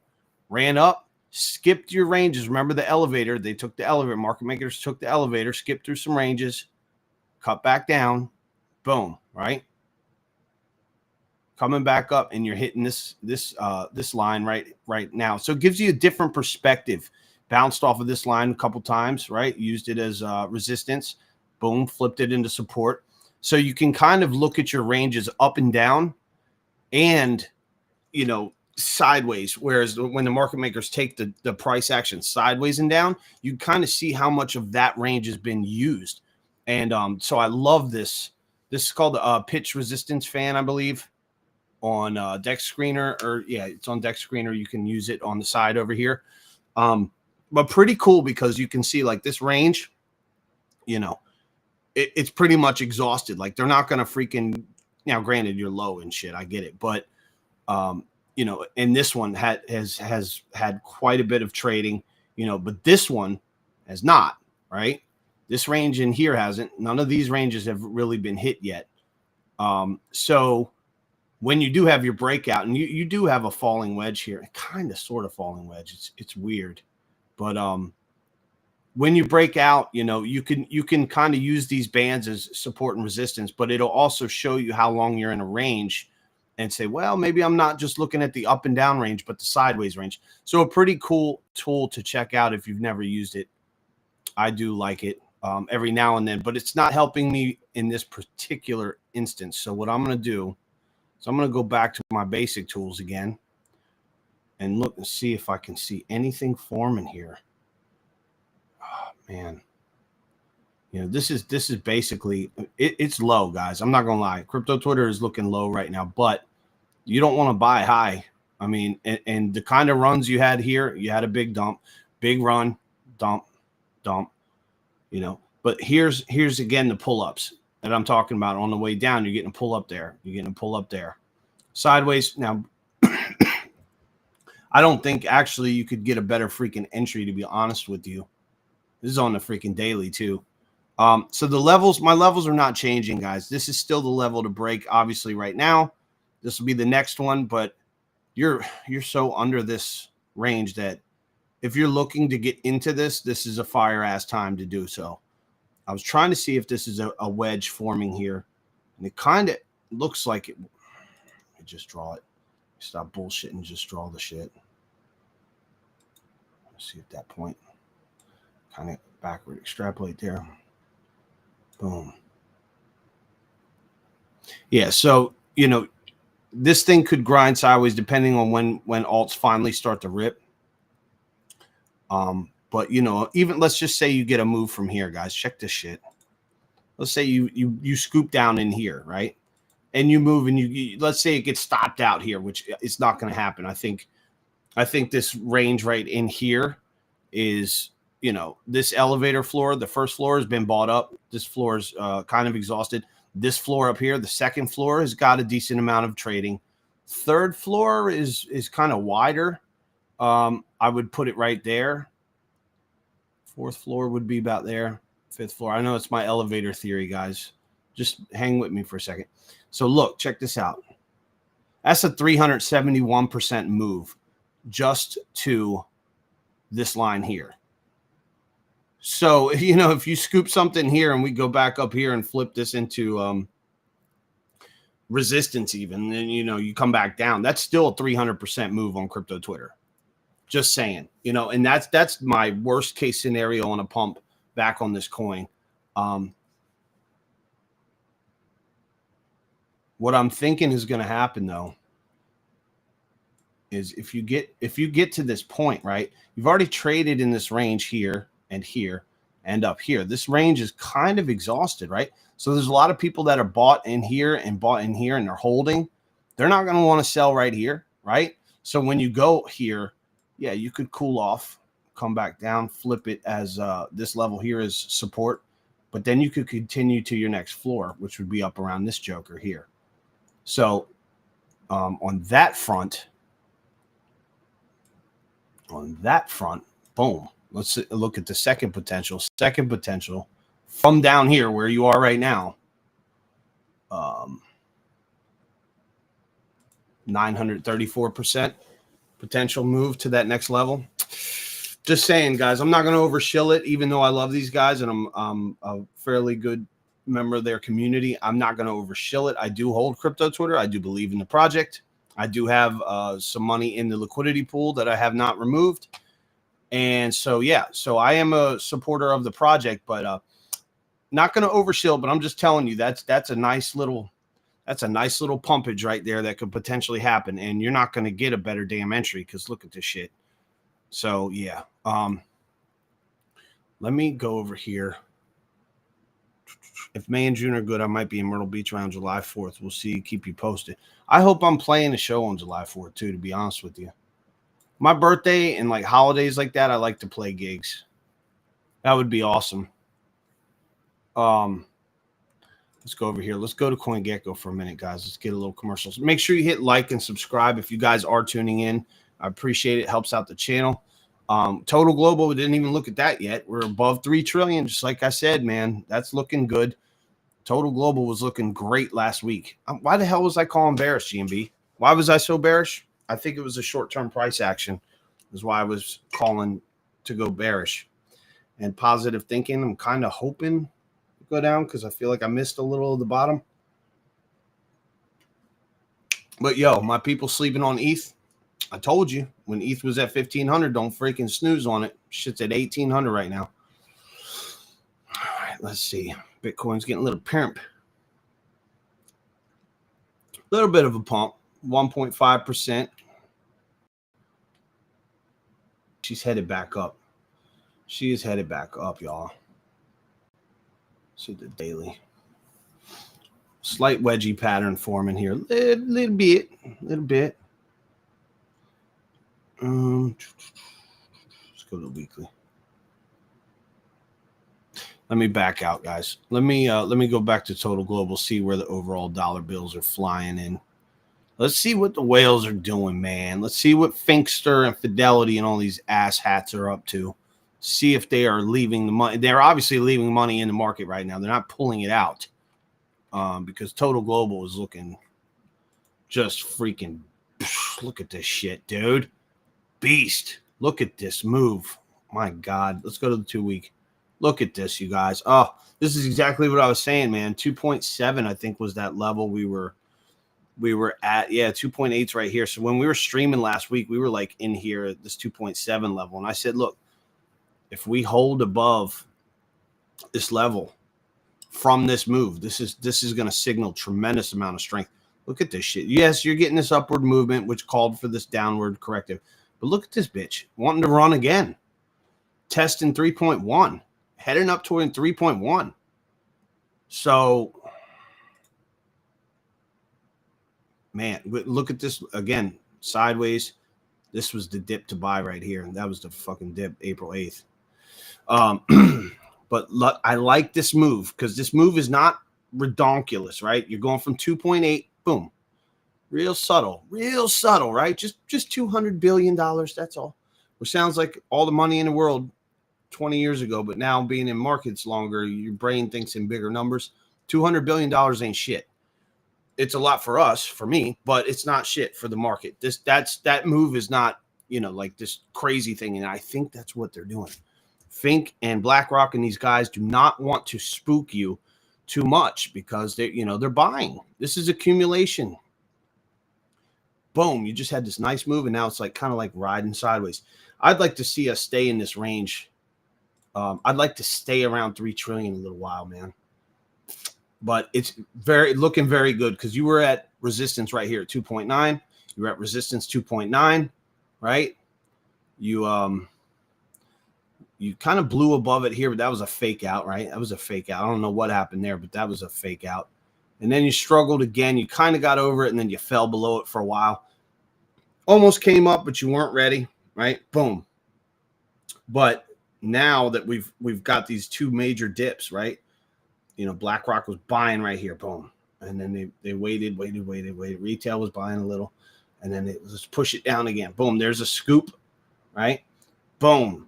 Ran up, skipped your ranges. Remember the elevator. They took the elevator. Market makers took the elevator, skipped through some ranges, cut back down. Boom. Right. Coming back up, and you're hitting this line right now. So it gives you a different perspective. Bounced off of this line a couple times, right? Used it as resistance. Boom, flipped it into support. So you can kind of look at your ranges up and down and, you know, sideways. Whereas when the market makers take the price action sideways and down, you kind of see how much of that range has been used. And so I love this. This is called a pitch resistance fan, I believe, on Dex Screener. Or yeah, it's on Dex Screener. You can use it on the side over here. But pretty cool because you can see like this range, you know, it's pretty much exhausted. Like they're not going to freaking, now granted you're low and shit. I get it. But, you know, and this one has had quite a bit of trading, you know, but this one has not, right? This range in here hasn't. None of these ranges have really been hit yet. So when you do have your breakout and you do have a falling wedge here, kind of sort of falling wedge. It's weird, but, when you break out, you know, you can kind of use these bands as support and resistance, but it'll also show you how long you're in a range and say, well, maybe I'm not just looking at the up and down range, but the sideways range. So a pretty cool tool to check out if you've never used it. I do like it every now and then, but it's not helping me in this particular instance. So what I'm going to do is I'm going to go back to my basic tools again and look and see if I can see anything forming here. Man, you know, this is basically it's low, guys. I'm not gonna lie. Crypto Twitter is looking low right now, but you don't want to buy high. I mean, and the kind of runs you had here, you had a big dump, big run, dump, you know. But here's again the pull-ups that I'm talking about on the way down. You're getting a pull up there. You're getting a pull up there. sideways. Now, I don't think actually you could get a better freaking entry, to be honest with you. This is on the freaking daily too. So the levels, my levels are not changing, guys. This is still the level to break, obviously, right now. This will be the next one, but you're so under this range that if you're looking to get into this, this is a fire ass time to do so. I was trying to see if this is a wedge forming here, and it kind of looks like it. Just draw it. Stop bullshitting and just draw the shit. Let's see at that point. Kind of backward extrapolate there. Boom. Yeah, so, you know, this thing could grind sideways depending on when alts finally start to rip. But, you know, even let's just say you get a move from here, guys. Check this shit. Let's say you scoop down in here, right? And you move and you let's say it gets stopped out here, which it's not going to happen. I think this range right in here is, you know, this elevator floor, the first floor has been bought up. This floor is kind of exhausted. This floor up here, the second floor, has got a decent amount of trading. Third floor is kind of wider. I would put it right there. Fourth floor would be about there. Fifth floor. I know it's my elevator theory, guys. Just hang with me for a second. So look, check this out. That's a 371% move just to this line here. So, you know, if you scoop something here and we go back up here and flip this into resistance even, then, you know, you come back down. That's still a 300% move on crypto Twitter. Just saying, you know, and that's my worst case scenario on a pump back on this coin. What I'm thinking is going to happen, though, is if you get to this point, right, you've already traded in this range here and up here. This range is kind of exhausted, right? So there's a lot of people that are bought in here and they're holding. They're not going to want to sell right here, right? So when you go here, yeah, you could cool off, come back down, flip it as this level here is support, but then you could continue to your next floor, which would be up around this joker here. So on that front, boom. Let's look at the second potential. Second potential from down here where you are right now. 934% potential move to that next level. Just saying, guys, I'm not going to overshill it, even though I love these guys and I'm a fairly good member of their community. I'm not going to overshill it. I do hold crypto Twitter. I do believe in the project. I do have some money in the liquidity pool that I have not removed. And so, yeah, so I am a supporter of the project, but not going to overshill, but I'm just telling you that's a nice little pumpage right there that could potentially happen. And you're not going to get a better damn entry because look at this shit. So, yeah. Let me go over here. If May and June are good, I might be in Myrtle Beach around July 4th. We'll see. Keep you posted. I hope I'm playing a show on July 4th, too, to be honest with you. My birthday and like holidays like that, I like to play gigs. That would be awesome. Let's go over here. Let's go to CoinGecko for a minute, guys. Let's get a little commercials. Make sure you hit like and subscribe if you guys are tuning in. I appreciate it. It helps out the channel. Total global, we didn't even look at that yet. We're above 3 trillion, just like I said, man. That's looking good. Total global was looking great last week. Why the hell was I calling bearish, GMB? Why was I so bearish? I think it was a short-term price action is why I was calling to go bearish. And positive thinking, I'm kind of hoping to go down because I feel like I missed a little of the bottom. But, yo, my people sleeping on ETH. I told you when ETH was at 1,500, don't freaking snooze on it. Shit's at 1,800 right now. All right, let's see. Bitcoin's getting a little pimp. A little bit of a pump, 1.5%. She's headed back up. She is headed back up, y'all. See the daily. Slight wedgie pattern forming here. Little bit. Let's go to the weekly. Let me back out, guys. Let me go back to total global, see where the overall dollar bills are flying in. Let's see what the whales are doing, man. Let's see what Finkster and Fidelity and all these ass hats are up to. See if they are leaving the money. They're obviously leaving money in the market right now. They're not pulling it out because Total Global is looking just freaking. Look at this shit, dude. Beast. Look at this move. My God. Let's go to the 2-week. Look at this, you guys. Oh, this is exactly what I was saying, man. 2.7, I think, was that level we were at. Yeah, 2.8's right here. So when we were streaming last week, we were like in here at this 2.7 level. And I said, look, if we hold above this level from this move, this is going to signal tremendous amount of strength. Look at this shit. Yes, you're getting this upward movement, which called for this downward corrective. But look at this bitch wanting to run again. Testing 3.1. Heading up toward 3.1. So, man, look at this again. Sideways. This was the dip to buy right here. And that was the fucking dip April 8th. But I like this move because this move is not redonkulous, right? You're going from 2.8, boom. Real subtle, right? Just $200 billion. That's all. Which sounds like all the money in the world 20 years ago, but now being in markets longer, your brain thinks in bigger numbers. $200 billion ain't shit. It's a lot for us, for me, but it's not shit for the market. That move is not, like this crazy thing. And I think that's what they're doing. Fink and BlackRock and these guys do not want to spook you too much because they're buying. This is accumulation. Boom, you just had this nice move, and now it's like kind of like riding sideways. I'd like to see us stay in this range. I'd like to stay around 3 trillion a little while, man. But it's looking very good because you were at resistance right here at 2.9. You were at resistance 2.9, right? You kind of blew above it here, but that was a fake out, right? That was a fake out. I don't know what happened there, but that was a fake out. And then you struggled again. You kind of got over it, and then you fell below it for a while. Almost came up, but you weren't ready, right? Boom. But now that we've got these two major dips, right? BlackRock was buying right here, boom. And then they waited. Retail was buying a little, and then let's push it down again. Boom, there's a scoop, right? Boom.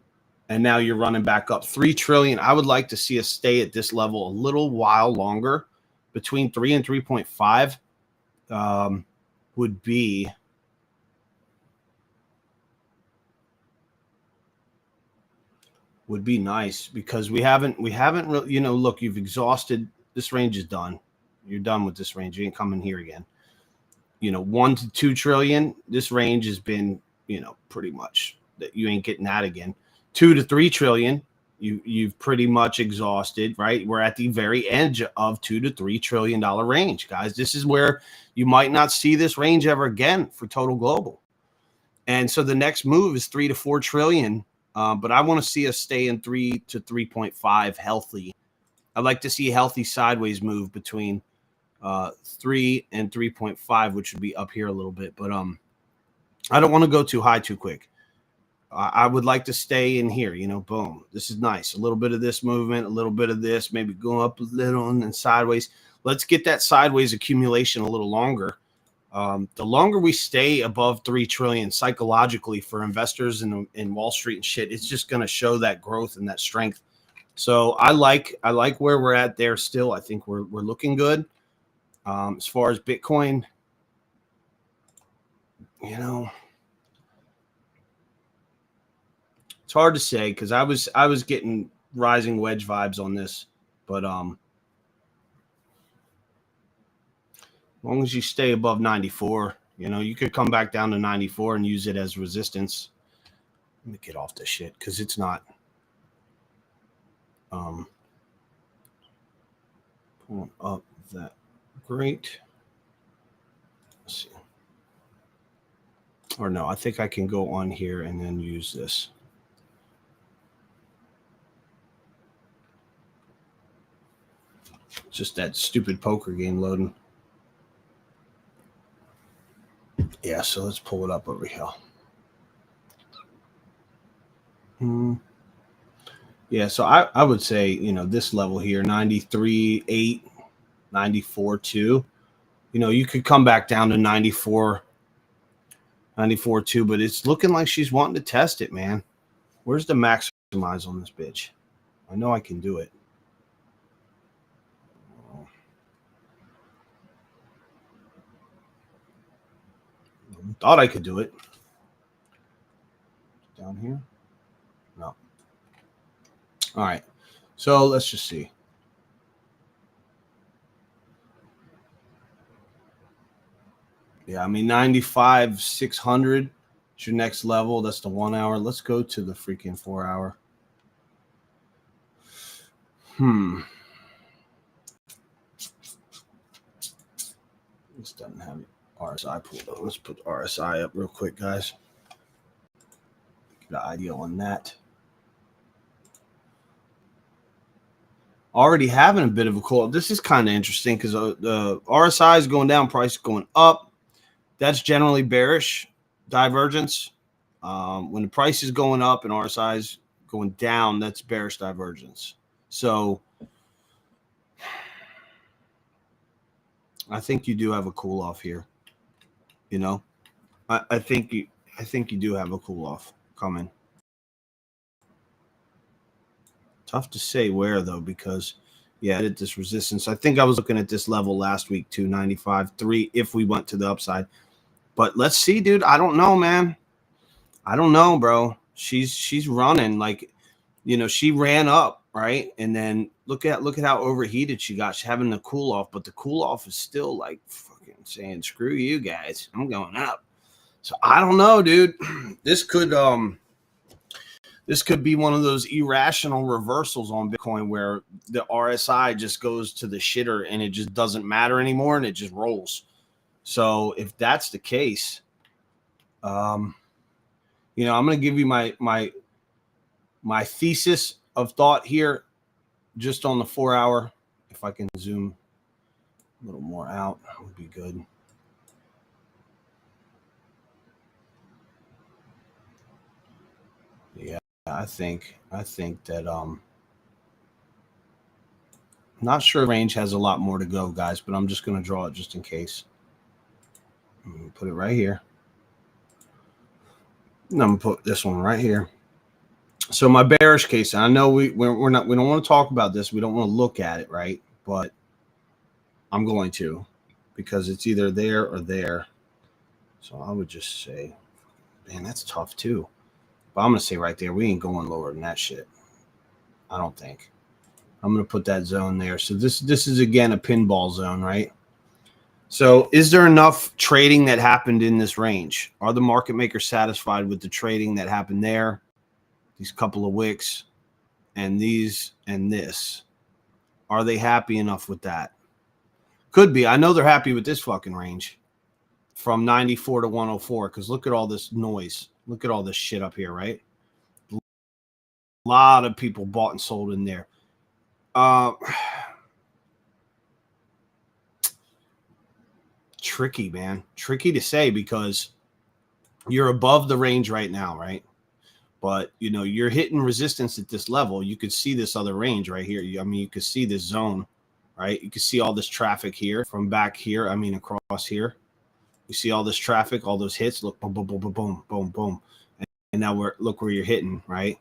And now you're running back up 3 trillion. I would like to see us stay at this level a little while longer. Between 3 and 3.5 would be nice because we haven't really, look, you've exhausted. This range is done. You're done with this range. You ain't coming here again. 1 to 2 trillion. This range has been, pretty much that you ain't getting that again. 2 to 3 trillion. You've pretty much exhausted, right? We're at the very edge of $2 to $3 trillion range, guys. This is where you might not see this range ever again for Total Global. And so the next move is 3 to 4 trillion. But I want to see us stay in 3 to 3.5 healthy. I'd like to see a healthy sideways move between 3 and 3.5, which would be up here a little bit. But I don't want to go too high too quick. I would like to stay in here, boom. This is nice. A little bit of this movement, a little bit of this, maybe go up a little and then sideways. Let's get that sideways accumulation a little longer. The longer we stay above 3 trillion psychologically for investors in Wall Street and shit, it's just going to show that growth and that strength. So I like where we're at there still. I think we're looking good. As far as Bitcoin, it's hard to say because I was getting rising wedge vibes on this, but as long as you stay above 94, you could come back down to 94 and use it as resistance. Let me get off this shit because it's not pulling up that great. Let's see. Or no, I think I can go on here and then use this. Just that stupid poker game loading. Yeah, so let's pull it up over here. Yeah, so I would say, this level here, 93.8, 94.2. You know, you could come back down to 94, 94 too, but it's looking like she's wanting to test it, man. Where's the maximize on this bitch? I know I can do it. Thought I could do it. Down here? No. All right. So let's just see. Yeah, I mean 95, 600 is your next level. That's the 1 hour. Let's go to the freaking 4 hour. This doesn't have RSI pulled up. Let's put RSI up real quick, guys. Get an idea on that. Already having a bit of a cool. This is kind of interesting because the RSI is going down, price is going up. That's generally bearish divergence. When the price is going up and RSI is going down, that's bearish divergence. So I think you do have a cool off here. You know, I think you do have a cool off coming. Tough to say where though, because yeah, at this resistance. I think I was looking at this level last week too, 95.3 if we went to the upside. But let's see, dude. I don't know, man. I don't know, bro. She's running like, you know, she ran up, right? And then look at how overheated she got. She's having the cool off, but the cool off is still like fucking saying, screw you guys. I'm going up. So I don't know, dude. This could be one of those irrational reversals on Bitcoin where the RSI just goes to the shitter and it just doesn't matter anymore and it just rolls. So if that's the case, you know, I'm going to give you my thesis of thought here just on the 4 hour. If I can zoom a little more out, that would be good. Yeah, I think that I'm not sure range has a lot more to go, guys, but I'm just going to draw it just in case. I'm going to put it right here. And I'm going to put this one right here. So my bearish case, I know we don't want to talk about this. We don't want to look at it, right? But I'm going to, because it's either there or there. So I would just say, man, that's tough too. But I'm going to say right there, we ain't going lower than that shit. I don't think. I'm going to put that zone there. So this is, again, a pinball zone, right? So is there enough trading that happened in this range? Are the market makers satisfied with the trading that happened there? These couple of wicks and these and this. Are they happy enough with that? Could be. I know they're happy with this fucking range from 94 to 104 because look at all this noise. Look at all this shit up here, right? A lot of people bought and sold in there. Tricky, man. Tricky to say because you're above the range right now, right? But, you know, you're hitting resistance at this level. You could see this other range right here. I mean, you could see this zone, right? You could see all this traffic here from back here. I mean, across here. You see all this traffic, all those hits. Look, boom, boom, boom, boom, boom, boom, boom. And now look where you're hitting, right?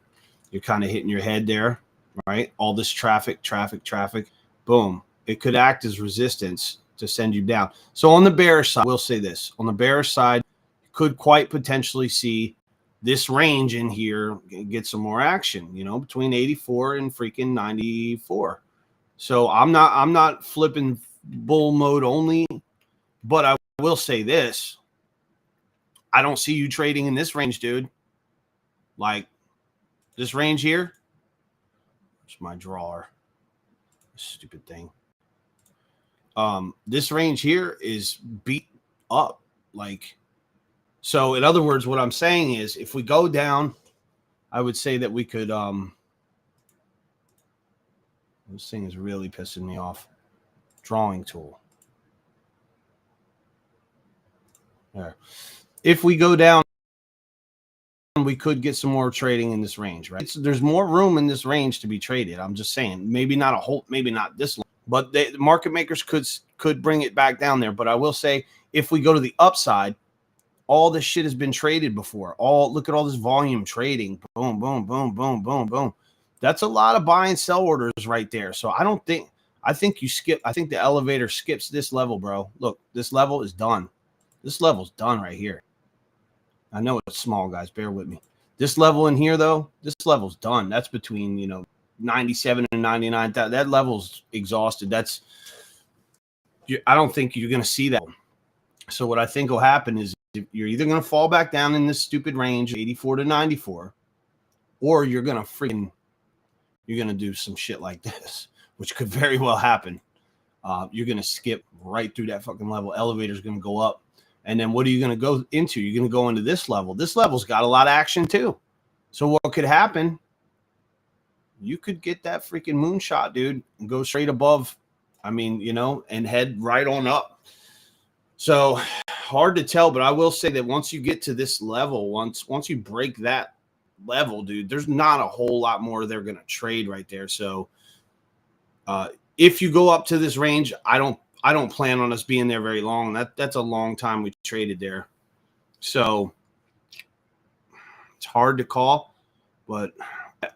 You're kind of hitting your head there, right? All this traffic. Boom. It could act as resistance to send you down. So on the bearish side, we'll say this. On the bearish side, you could quite potentially see this range in here get some more action, you know, between 84 and freaking 94. So I'm not flipping bull mode only, but I will say this. I don't see you trading in this range, dude. Like this range here. It's my drawer. Stupid thing. This range here is beat up. Like, so in other words, what I'm saying is if we go down, I would say that we could, this thing is really pissing me off. Drawing tool. There. If we go down, we could get some more trading in this range, right? There's more room in this range to be traded. I'm just saying, maybe not this long, But the market makers could bring it back down there. But I will say, if we go to the upside, all this shit has been traded before. Look at all this volume trading. Boom, boom, boom, boom, boom, boom. That's a lot of buy and sell orders right there. So I think you skip. I think the elevator skips this level, bro. Look, this level is done. This level's done right here. I know it's small, guys. Bear with me. This level in here, though, this level's done. That's between 97 and 99. That level's exhausted. I don't think you're going to see that. So what I think will happen is you're either going to fall back down in this stupid range, 84 to 94, or you're going to do some shit like this, which could very well happen. You're going to skip right through that fucking level. Elevator's going to go up. And then what are you going to go into? You're going to go into this level. This level's got a lot of action too. So what could happen? You could get that freaking moonshot, dude, and go straight above. I mean, and head right on up. So hard to tell, but I will say that once you get to this level, once you break that level, dude, there's not a whole lot more they're going to trade right there. So if you go up to this range, I don't plan on us being there very long. That's a long time we traded there. So it's hard to call, but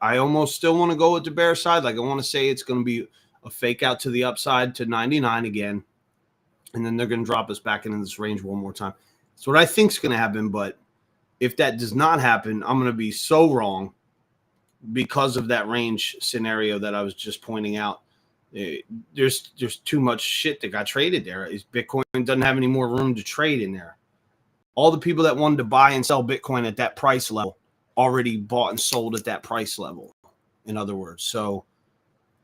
I almost still want to go with the bear side. Like I want to say it's going to be a fake out to the upside to 99 again. And then they're going to drop us back into this range one more time. That's what I think is going to happen. But if that does not happen, I'm going to be so wrong because of that range scenario that I was just pointing out. There's too much shit that got traded there. Bitcoin doesn't have any more room to trade in there. All the people that wanted to buy and sell Bitcoin at that price level already bought and sold at that price level. In other words, so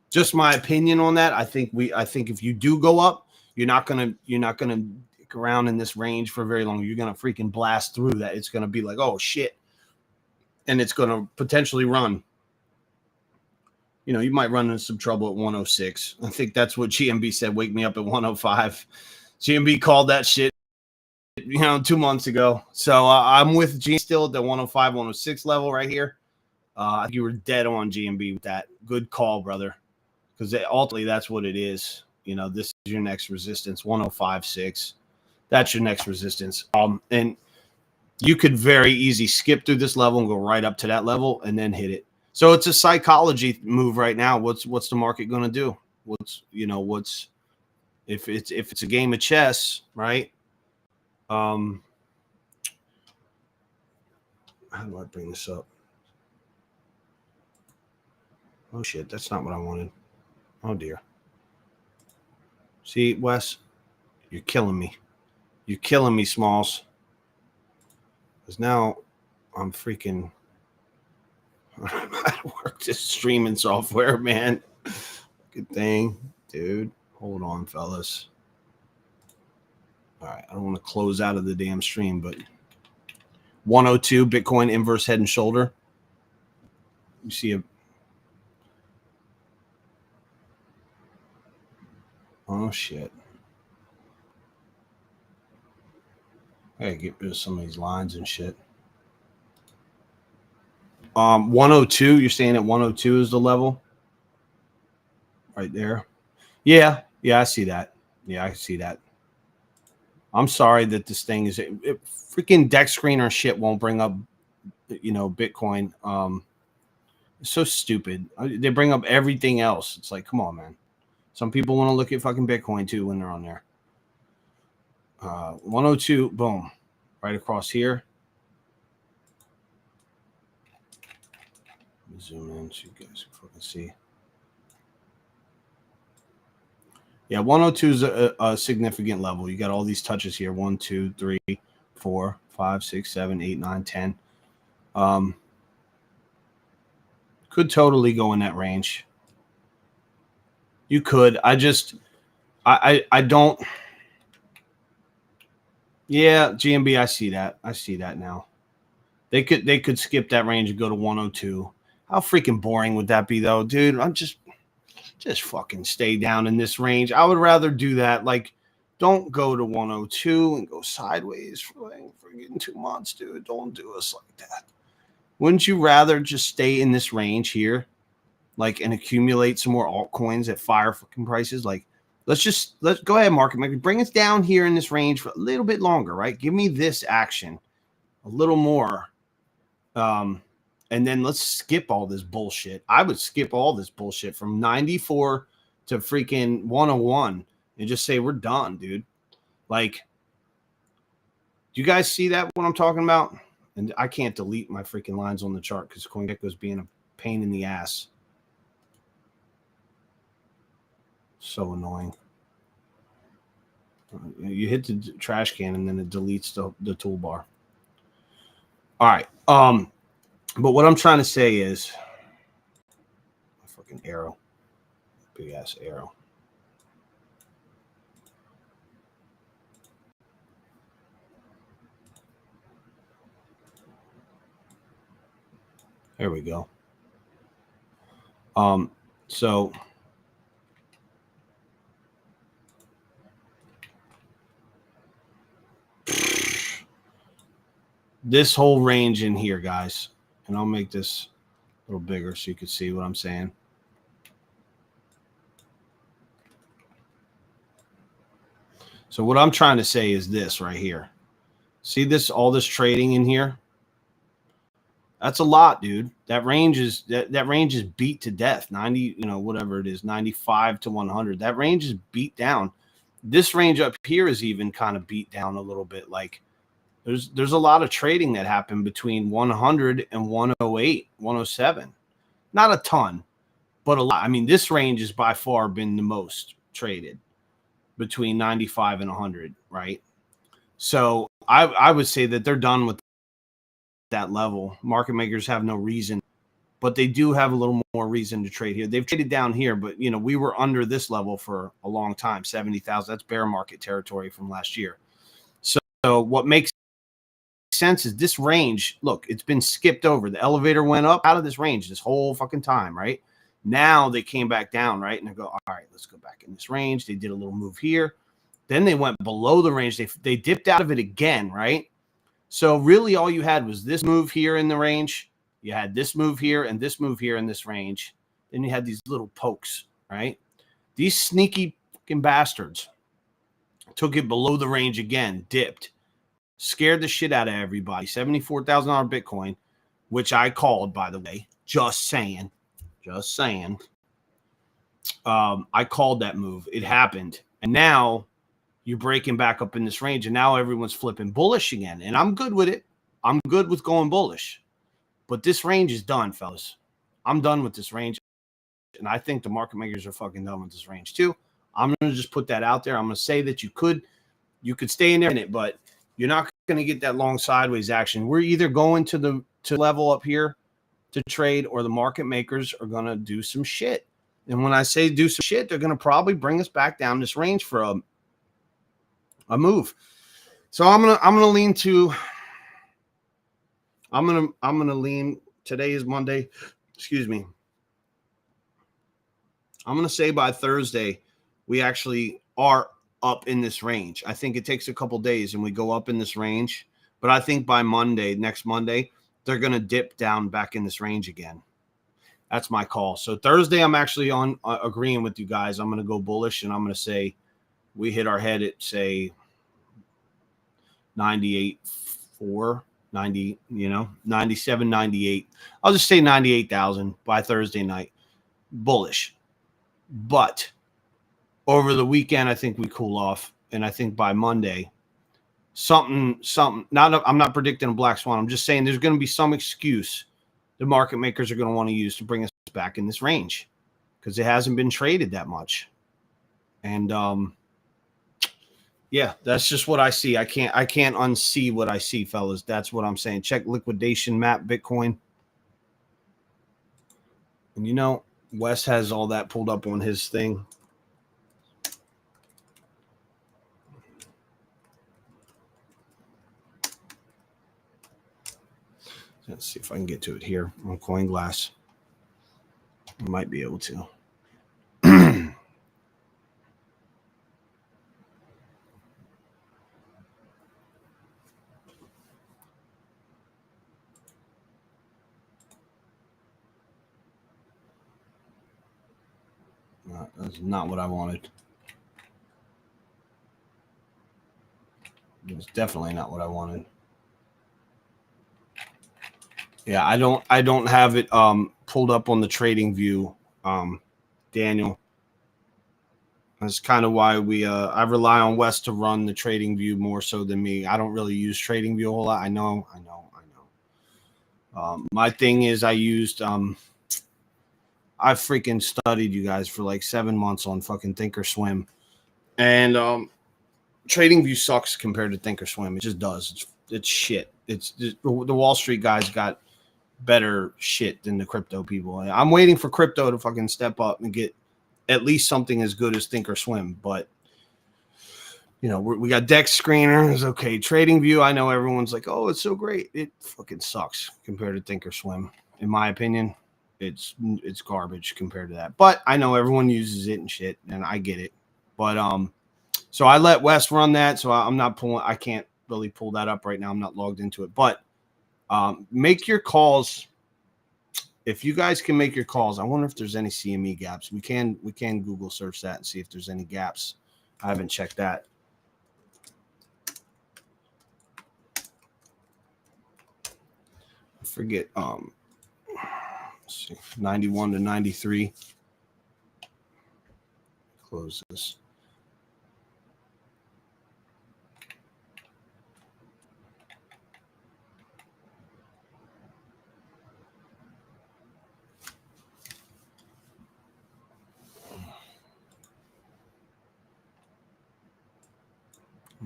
just my opinion on that. I think if you do go up, you're not gonna stick around in this range for very long. You're gonna freaking blast through that. It's gonna be like, oh shit, and it's gonna potentially run. You might run into some trouble at 106. I think that's what GMB said. Wake me up at 105. GMB called that shit, 2 months ago. So I'm with G still at the 105, 106 level right here. I think you were dead on GMB with that. Good call, brother. Because ultimately that's what it is. This is your next resistance, 105.6. That's your next resistance. And you could very easy skip through this level and go right up to that level and then hit it. So it's a psychology move right now. What's the market going to do? If it's a game of chess, right? How do I bring this up? Oh shit, that's not what I wanted. Oh dear. See, Wes, you're killing me. You're killing me, Smalls. Because now I'm freaking... I don't know how to work this streaming software, man. Good thing, dude. Hold on, fellas. All right, I don't want to close out of the damn stream, but 102 Bitcoin inverse head and shoulder. You see a... Oh, shit. I gotta get rid of some of these lines and shit. 102, you're saying at 102 is the level? Right there. Yeah, I see that. Yeah, I see that. I'm sorry that this thing is... freaking deck screener shit won't bring up, Bitcoin. It's so stupid. They bring up everything else. It's like, come on, man. Some people want to look at fucking Bitcoin too when they're on there. 102, boom, right across here. Let me zoom in so you guys can fucking see. Yeah, 102 is a significant level. You got all these touches here. 1, 2, 3, 4, 5, 6, 7, 8, 9, 10. Could totally go in that range. You could. I don't. Yeah, GMB, I see that. I see that now. They could skip that range and go to 102. How freaking boring would that be, though, dude? I'm just fucking stay down in this range. I would rather do that. Like, don't go to 102 and go sideways for getting 2 months, dude. Don't do us like that. Wouldn't you rather just stay in this range here like, and accumulate some more altcoins at fire fucking prices. Like, let's go ahead, market maker, bring us down here in this range for a little bit longer, right? Give me this action a little more. And then let's skip all this bullshit. I would skip all this bullshit from 94 to freaking 101 and just say we're done, dude. Like, do you guys see that what I'm talking about? And I can't delete my freaking lines on the chart because CoinGecko's being a pain in the ass. So annoying. You hit the trash can and then it deletes the toolbar. All right. But what I'm trying to say is, fucking arrow, big ass arrow. There we go. So this whole range in here, guys, and I'll make this a little bigger so you can see what I'm saying. So what I'm trying to say is this right here. See this, all this trading in here? That's a lot, dude. That range is that range is beat to death. 90, whatever it is, 95 to 100. That range is beat down. This range up here is even kind of beat down a little bit. Like there's a lot of trading that happened between 100 and 108, 107. Not a ton, but a lot. I mean, this range has by far been the most traded between 95 and 100, right? So I would say that they're done with that level. Market makers have no reason, but they do have a little more reason to trade here. They've traded down here, but we were under this level for a long time, 70,000. That's bear market territory from last year. So what makes sense is this range, look, it's been skipped over. The elevator went up out of this range this whole fucking time, right? Now they came back down, right? And they go, all right, let's go back in this range. They did a little move here. Then they went below the range. They dipped out of it again, right? So really all you had was this move here in the range. You had this move here and this move here in this range. Then you had these little pokes, right? These sneaky fucking bastards took it below the range again, dipped, scared the shit out of everybody. $74,000 Bitcoin, which I called, by the way. Just saying. I called that move. It happened. And now you're breaking back up in this range, and now everyone's flipping bullish again. And I'm good with it. I'm good with going bullish. But this range is done, fellas. I'm done with this range. And I think the market makers are fucking done with this range too. I'm going to just put that out there. I'm going to say that you could stay in there in it, but you're not going to get that long sideways action. We're either going to level up here to trade, or the market makers are going to do some shit. And when I say do some shit, they're going to probably bring us back down this range for a move. So I'm gonna lean to. I'm gonna lean. Today is Monday. Excuse me. I'm gonna say by Thursday, we actually are up in this range. I think it takes a couple days and we go up in this range. But I think by Monday, next Monday, they're gonna dip down back in this range again. That's my call. So Thursday, I'm actually on agreeing with you guys. I'm gonna go bullish, and I'm gonna say we hit our head at, say, 98.4, 90, 97, 98. I'll just say 98,000 by Thursday night. Bullish. But over the weekend, I think we cool off. And I think by Monday, something, I'm not predicting a black swan. I'm just saying there's going to be some excuse the market makers are going to want to use to bring us back in this range, because it hasn't been traded that much. And, yeah, that's just what I see. I can't unsee what I see, fellas. That's what I'm saying. Check liquidation map Bitcoin. And Wes has all that pulled up on his thing. Let's see if I can get to it here on CoinGlass. I might be able to. That's not what I wanted. It's definitely not what I wanted. Yeah, I don't have it pulled up on the trading view, Daniel. That's kind of why I rely on Wes to run the trading view more so than me. I don't really use trading view a whole lot. I know. My thing is I used I freaking studied you guys for like 7 months on fucking Thinkorswim, and TradingView sucks compared to Thinkorswim. It just does. It's shit. It's just, the Wall Street guys got better shit than the crypto people. I'm waiting for crypto to fucking step up and get at least something as good as Thinkorswim. But you know, we got Dex screeners. Okay, TradingView. I know everyone's like, oh, it's so great. It fucking sucks compared to Thinkorswim. In my opinion, it's garbage compared to that. But I know everyone uses it and shit, and I get it. But so I let Wes run that. So I'm not pulling. I can't really pull that up right now. I'm not logged into it. But make your calls. If you guys can make your calls, I wonder if there's any CME gaps. We can Google search that and see if there's any gaps. I haven't checked that. I forget. Let's see, 91 to 93. Close this.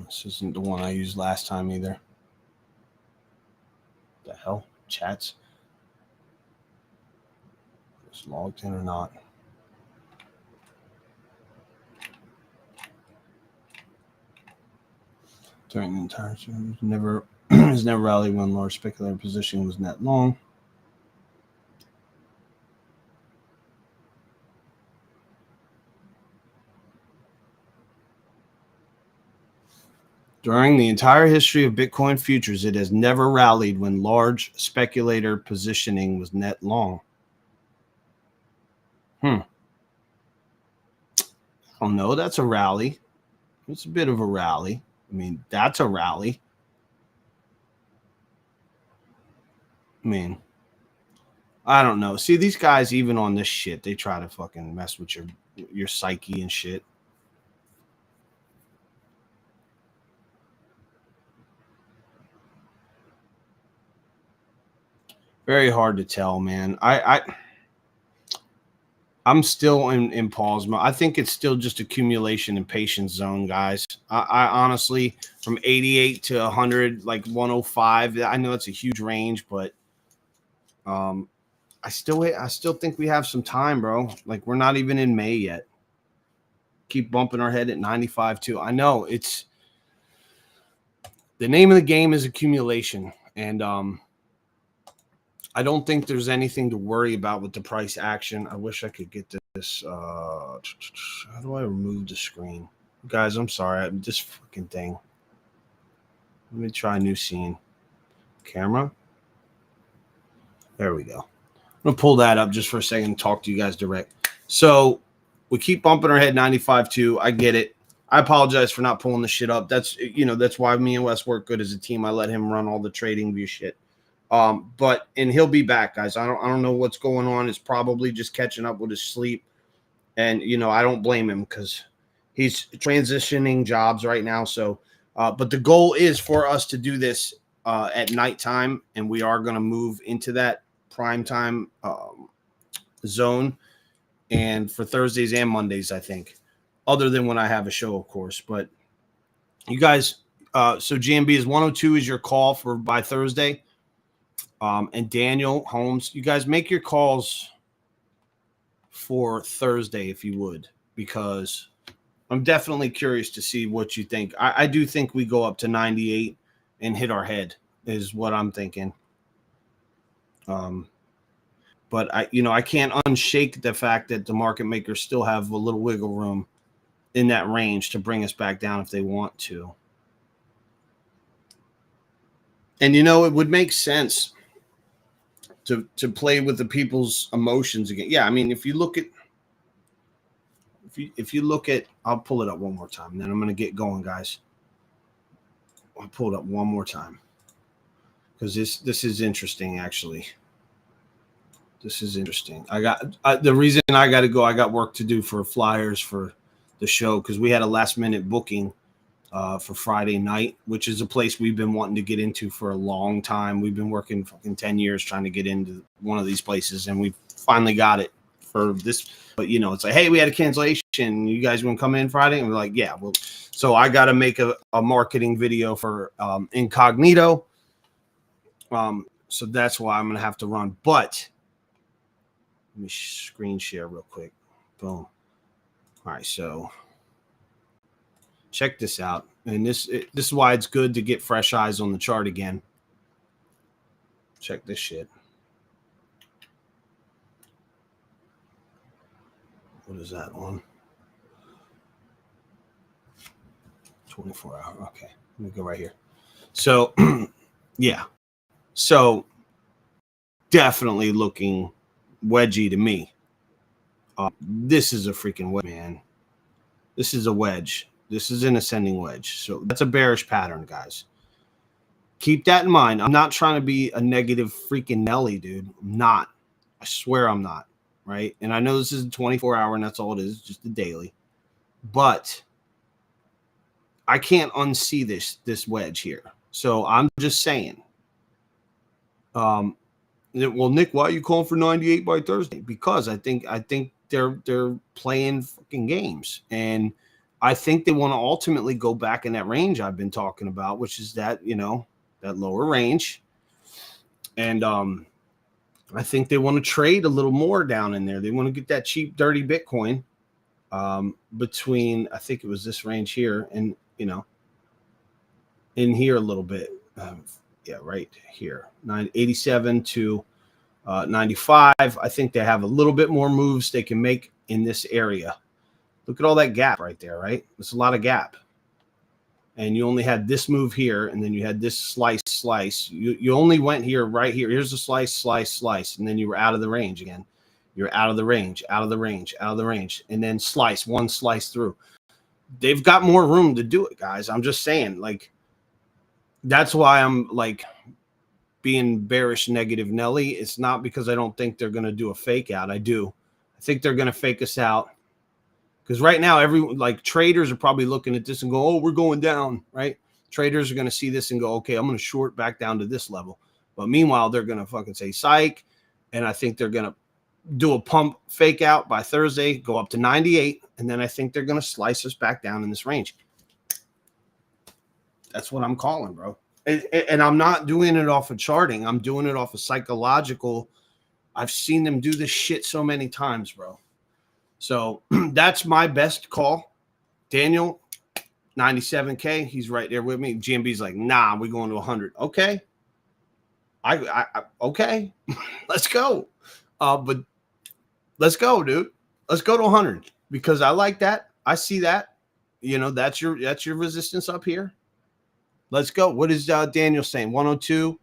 This isn't the one I used last time either. The hell? Chats? Is logged in or not? During the entire series, never has never rallied when large speculator position was net long. During the entire history of Bitcoin futures, it has never rallied when large speculator positioning was net long. I don't know. That's a rally. It's a bit of a rally. I mean, that's a rally. I mean, I don't know. See, these guys, even on this shit, they try to fucking mess with your psyche and shit. Very hard to tell, man. I'm still in pause mode. I think it's still just accumulation and patience zone, guys. I honestly, from 88 to 100, like 105, I know it's a huge range, but I still think we have some time, bro. Like, we're not even in May yet. Keep bumping our head at 95 too. I know it's the name of the game is accumulation, and I don't think there's anything to worry about with the price action. I wish I could get this. How do I remove the screen? Guys, I'm sorry. This fucking thing. Let me try a new scene. Camera. There we go. I'm going to pull that up just for a second and talk to you guys direct. So we keep bumping our head 95.2. I get it. I apologize for not pulling the shit up. That's why me and Wes work good as a team. I let him run all the trading view shit. But he'll be back, guys. I don't know what's going on. It's probably just catching up with his sleep. And I don't blame him because he's transitioning jobs right now. So but the goal is for us to do this at nighttime, and we are going to move into that prime time zone, and for Thursdays and Mondays, I think, other than when I have a show, of course. But you guys, so GMB is 102 is your call for by Thursday. And Daniel Holmes, you guys make your calls for Thursday if you would, because I'm definitely curious to see what you think. I do think we go up to 98 and hit our head is what I'm thinking. But I can't unshake the fact that the market makers still have a little wiggle room in that range to bring us back down if they want to. And it would make sense to play with the people's emotions again. Yeah, I mean, if you look at if you look at, I'll pull it up one more time, and then I'm going to get going, guys. I'll pull it up one more time because this is interesting, actually. This is interesting. The reason I got to go, I got work to do for flyers for the show because we had a last minute booking for Friday night, which is a place we've been wanting to get into for a long time. We've been working fucking 10 years trying to get into one of these places, and we finally got it for this. But, you know, it's like, hey, we had a cancellation. You guys want to come in Friday? And we're like, yeah. Well, so I got to make a marketing video for Incognito. So that's why I'm going to have to run. But let me screen share real quick. Boom. All right, so check this out. And this is why it's good to get fresh eyes on the chart again. Check this shit. What is that one? 24 hour. Okay. Let me go right here. So, yeah. So, definitely looking wedgy to me. This is a freaking wedge, man. This is a wedge. This is an ascending wedge. So, that's a bearish pattern, guys. Keep that in mind. I'm not trying to be a negative freaking Nelly, dude. I'm not. I swear I'm not. Right? And I know this is a 24-hour, and that's all it is, just a daily. But I can't unsee this wedge here. So I'm just saying. Well, Nick, why are you calling for 98 by Thursday? Because I think they're playing fucking games, and I think they want to ultimately go back in that range I've been talking about, which is that, you know, that lower range, and I think they want to trade a little more down in there. They want to get that cheap, dirty Bitcoin between, I think it was this range here and, you know, in here a little bit. Yeah, right here. 987 to 95. I think they have a little bit more moves they can make in this area. Look at all that gap right there, right? There's a lot of gap. And you only had this move here, and then you had this slice. You only went here, right here. Here's a slice, and then you were out of the range again. You're out of the range, and then one slice through. They've got more room to do it, guys. I'm just saying, like, that's why I'm, like, being bearish negative Nelly. It's not because I don't think they're going to do a fake out. I do. I think they're going to fake us out. Because right now, traders are probably looking at this and go, oh, we're going down, right? Traders are going to see this and go, okay, I'm going to short back down to this level. But meanwhile, they're going to fucking say psych. And I think they're going to do a pump fake out by Thursday, go up to 98. And then I think they're going to slice us back down in this range. That's what I'm calling, bro. And I'm not doing it off of charting. I'm doing it off of psychological. I've seen them do this shit so many times, bro. So that's my best call. Daniel, 97K. He's right there with me. GMB's like, nah, we're going to 100. Okay. Okay. Let's go. But let's go, dude. Let's go to 100 because I like that. I see that. You know, that's your resistance up here. Let's go. What is Daniel saying? 102.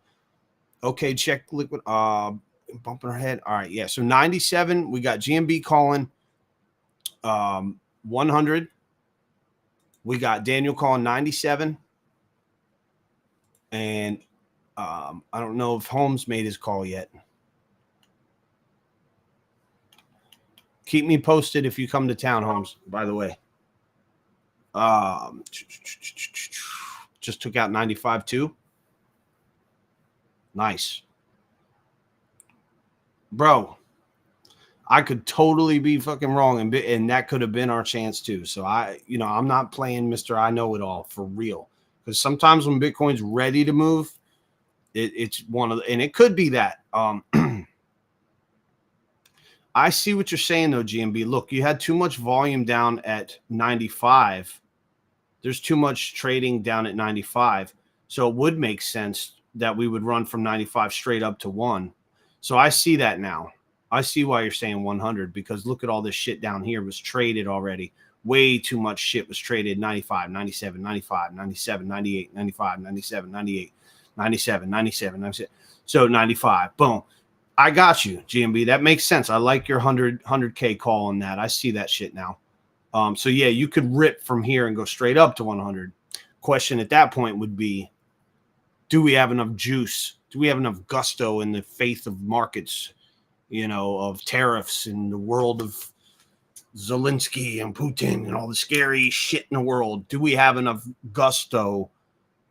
Okay, check liquid. Bumping our head. All right, yeah. So 97. We got GMB calling. 100. We got Daniel calling 97. And I don't know if Holmes made his call yet. Keep me posted if you come to town, Holmes, by the way. Just took out 95 too. Nice. Bro, I could totally be fucking wrong, and that could have been our chance too. So I'm not playing Mr. I know it all for real. Because sometimes when Bitcoin's ready to move, it's one of the, and it could be that. I see what you're saying though, GMB. Look, you had too much volume down at 95. There's too much trading down at 95. So it would make sense that we would run from 95 straight up to 1. So I see that now. I see why you're saying 100 because look at all this shit down here was traded already. Way too much shit was traded 95, 97, 95, 97, 98, 95, 97, 98, 97, 97, 97. So 95. Boom. I got you, GMB. That makes sense. I like your 100K call on that. I see that shit now. So yeah, you could rip from here and go straight up to 100. Question at that point would be, do we have enough juice? Do we have enough gusto in the faith of markets, of tariffs in the world of Zelensky and Putin and all the scary shit in the world? Do we have enough gusto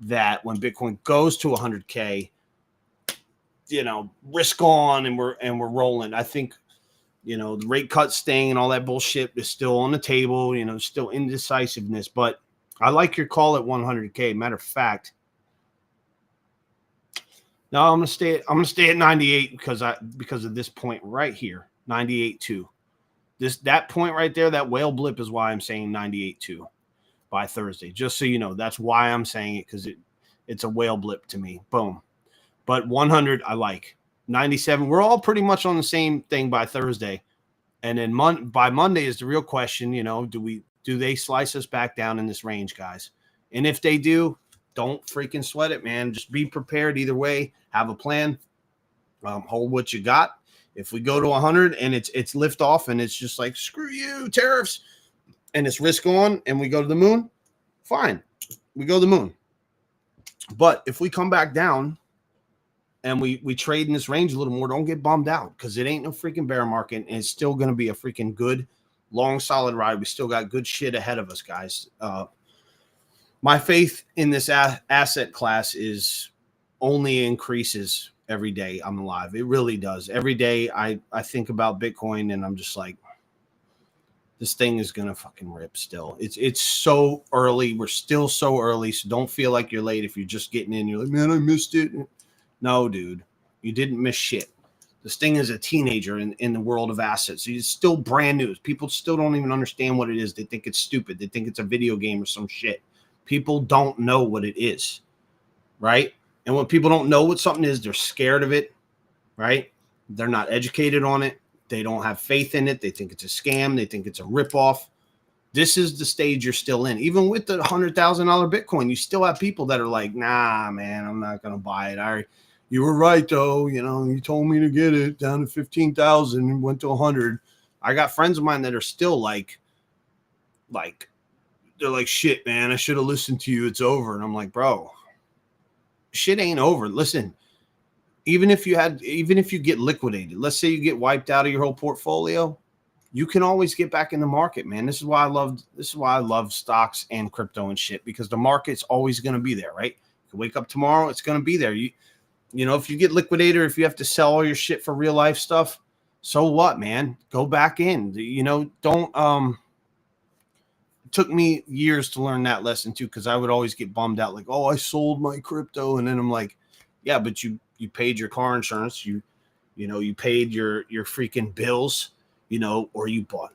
that when Bitcoin goes to 100K, risk on and we're rolling? I think, the rate cut staying and all that bullshit is still on the table, still indecisiveness, but I like your call at 100K. Matter of fact, no, I'm gonna stay at 98 because of this point right here, 98.2. That point right there, that whale blip is why I'm saying 98.2 by Thursday. Just so you know, that's why I'm saying it, because it's a whale blip to me. Boom. But 100, I like. 97, we're all pretty much on the same thing by Thursday. And then by Monday is the real question, do they slice us back down in this range, guys? And if they do, don't freaking sweat it, man. Just be prepared either way. Have a plan. Hold what you got. If we go to 100 and it's lift off and it's just like, screw you, tariffs, and it's risk on and we go to the moon, fine. We go to the moon. But if we come back down and we trade in this range a little more, don't get bummed out, because it ain't no freaking bear market, and it's still going to be a freaking good, long, solid ride. We still got good shit ahead of us, guys. My faith in this asset class is only increases every day I'm alive. It really does. Every day I think about Bitcoin and I'm just like, this thing is going to fucking rip still. It's so early. We're still so early, so don't feel like you're late if you're just getting in. You're like, man, I missed it. No, dude, you didn't miss shit. This thing is a teenager in the world of assets. It's still brand new. People still don't even understand what it is. They think it's stupid. They think it's a video game or some shit. People don't know what it is, right? And when people don't know what something is, they're scared of it, right? They're not educated on it. They don't have faith in it. They think it's a scam. They think it's a ripoff. This is the stage you're still in. Even with the $100,000 Bitcoin, you still have people that are like, nah, man, I'm not going to buy it. You were right, though. You told me to get it down to 15,000 and went to 100. I got friends of mine that are still like, they're like, shit, man, I should have listened to you. It's over. And I'm like, bro, shit ain't over. Listen, even if you get liquidated, let's say you get wiped out of your whole portfolio, you can always get back in the market, man. This is why I love stocks and crypto and shit, because the market's always going to be there, right? You wake up tomorrow, it's going to be there. If you get liquidated, or if you have to sell all your shit for real life stuff, so what, man? Go back in. Don't it took me years to learn that lesson too, because I would always get bummed out, like, oh, I sold my crypto, and then I'm like, yeah, but you paid your car insurance, you paid your freaking bills, or you bought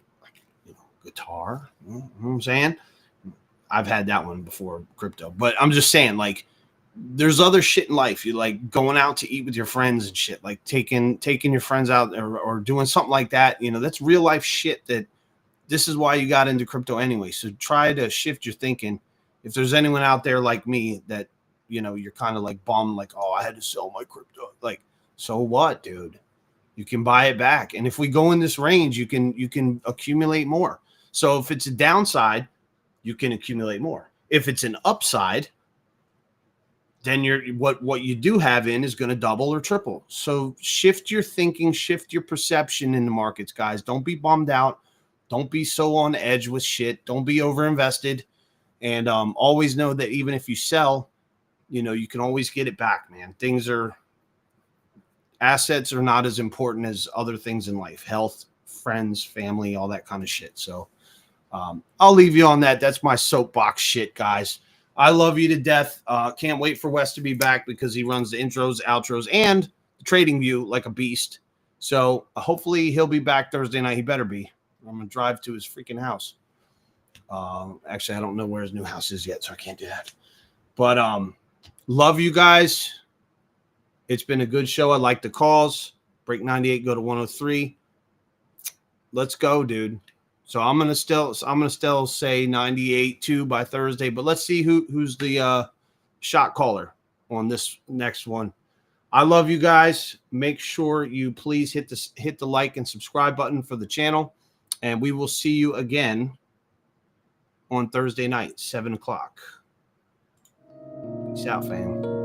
guitar. You know what I'm saying? I've had that one before crypto, but I'm just saying, like, there's other shit in life. You like going out to eat with your friends and shit, like taking your friends out or doing something like that. That's real life shit. This is why you got into crypto anyway. So try to shift your thinking. If there's anyone out there like me that, you're kind of like bummed, like, oh, I had to sell my crypto. Like, so what, dude? You can buy it back. And if we go in this range, you can accumulate more. So if it's a downside, you can accumulate more. If it's an upside, then what you do have in is going to double or triple. So shift your thinking, shift your perception in the markets, guys. Don't be bummed out. Don't be so on edge with shit. Don't be overinvested. And always know that even if you sell, you can always get it back, man. Assets are not as important as other things in life. Health, friends, family, all that kind of shit. So I'll leave you on that. That's my soapbox shit, guys. I love you to death. Can't wait for Wes to be back, because he runs the intros, outros, and the trading view like a beast. So hopefully he'll be back Thursday night. He better be. I'm going to drive to his freaking house. Actually, I don't know where his new house is yet, so I can't do that. But love you guys. It's been a good show. I like the calls. Break 98, go to 103. Let's go, dude. So I'm gonna still say 98.2 by Thursday, but let's see who's the shot caller on this next one. I love you guys. Make sure you please hit the like and subscribe button for the channel, and we will see you again on Thursday night, 7 o'clock. Peace out, fam.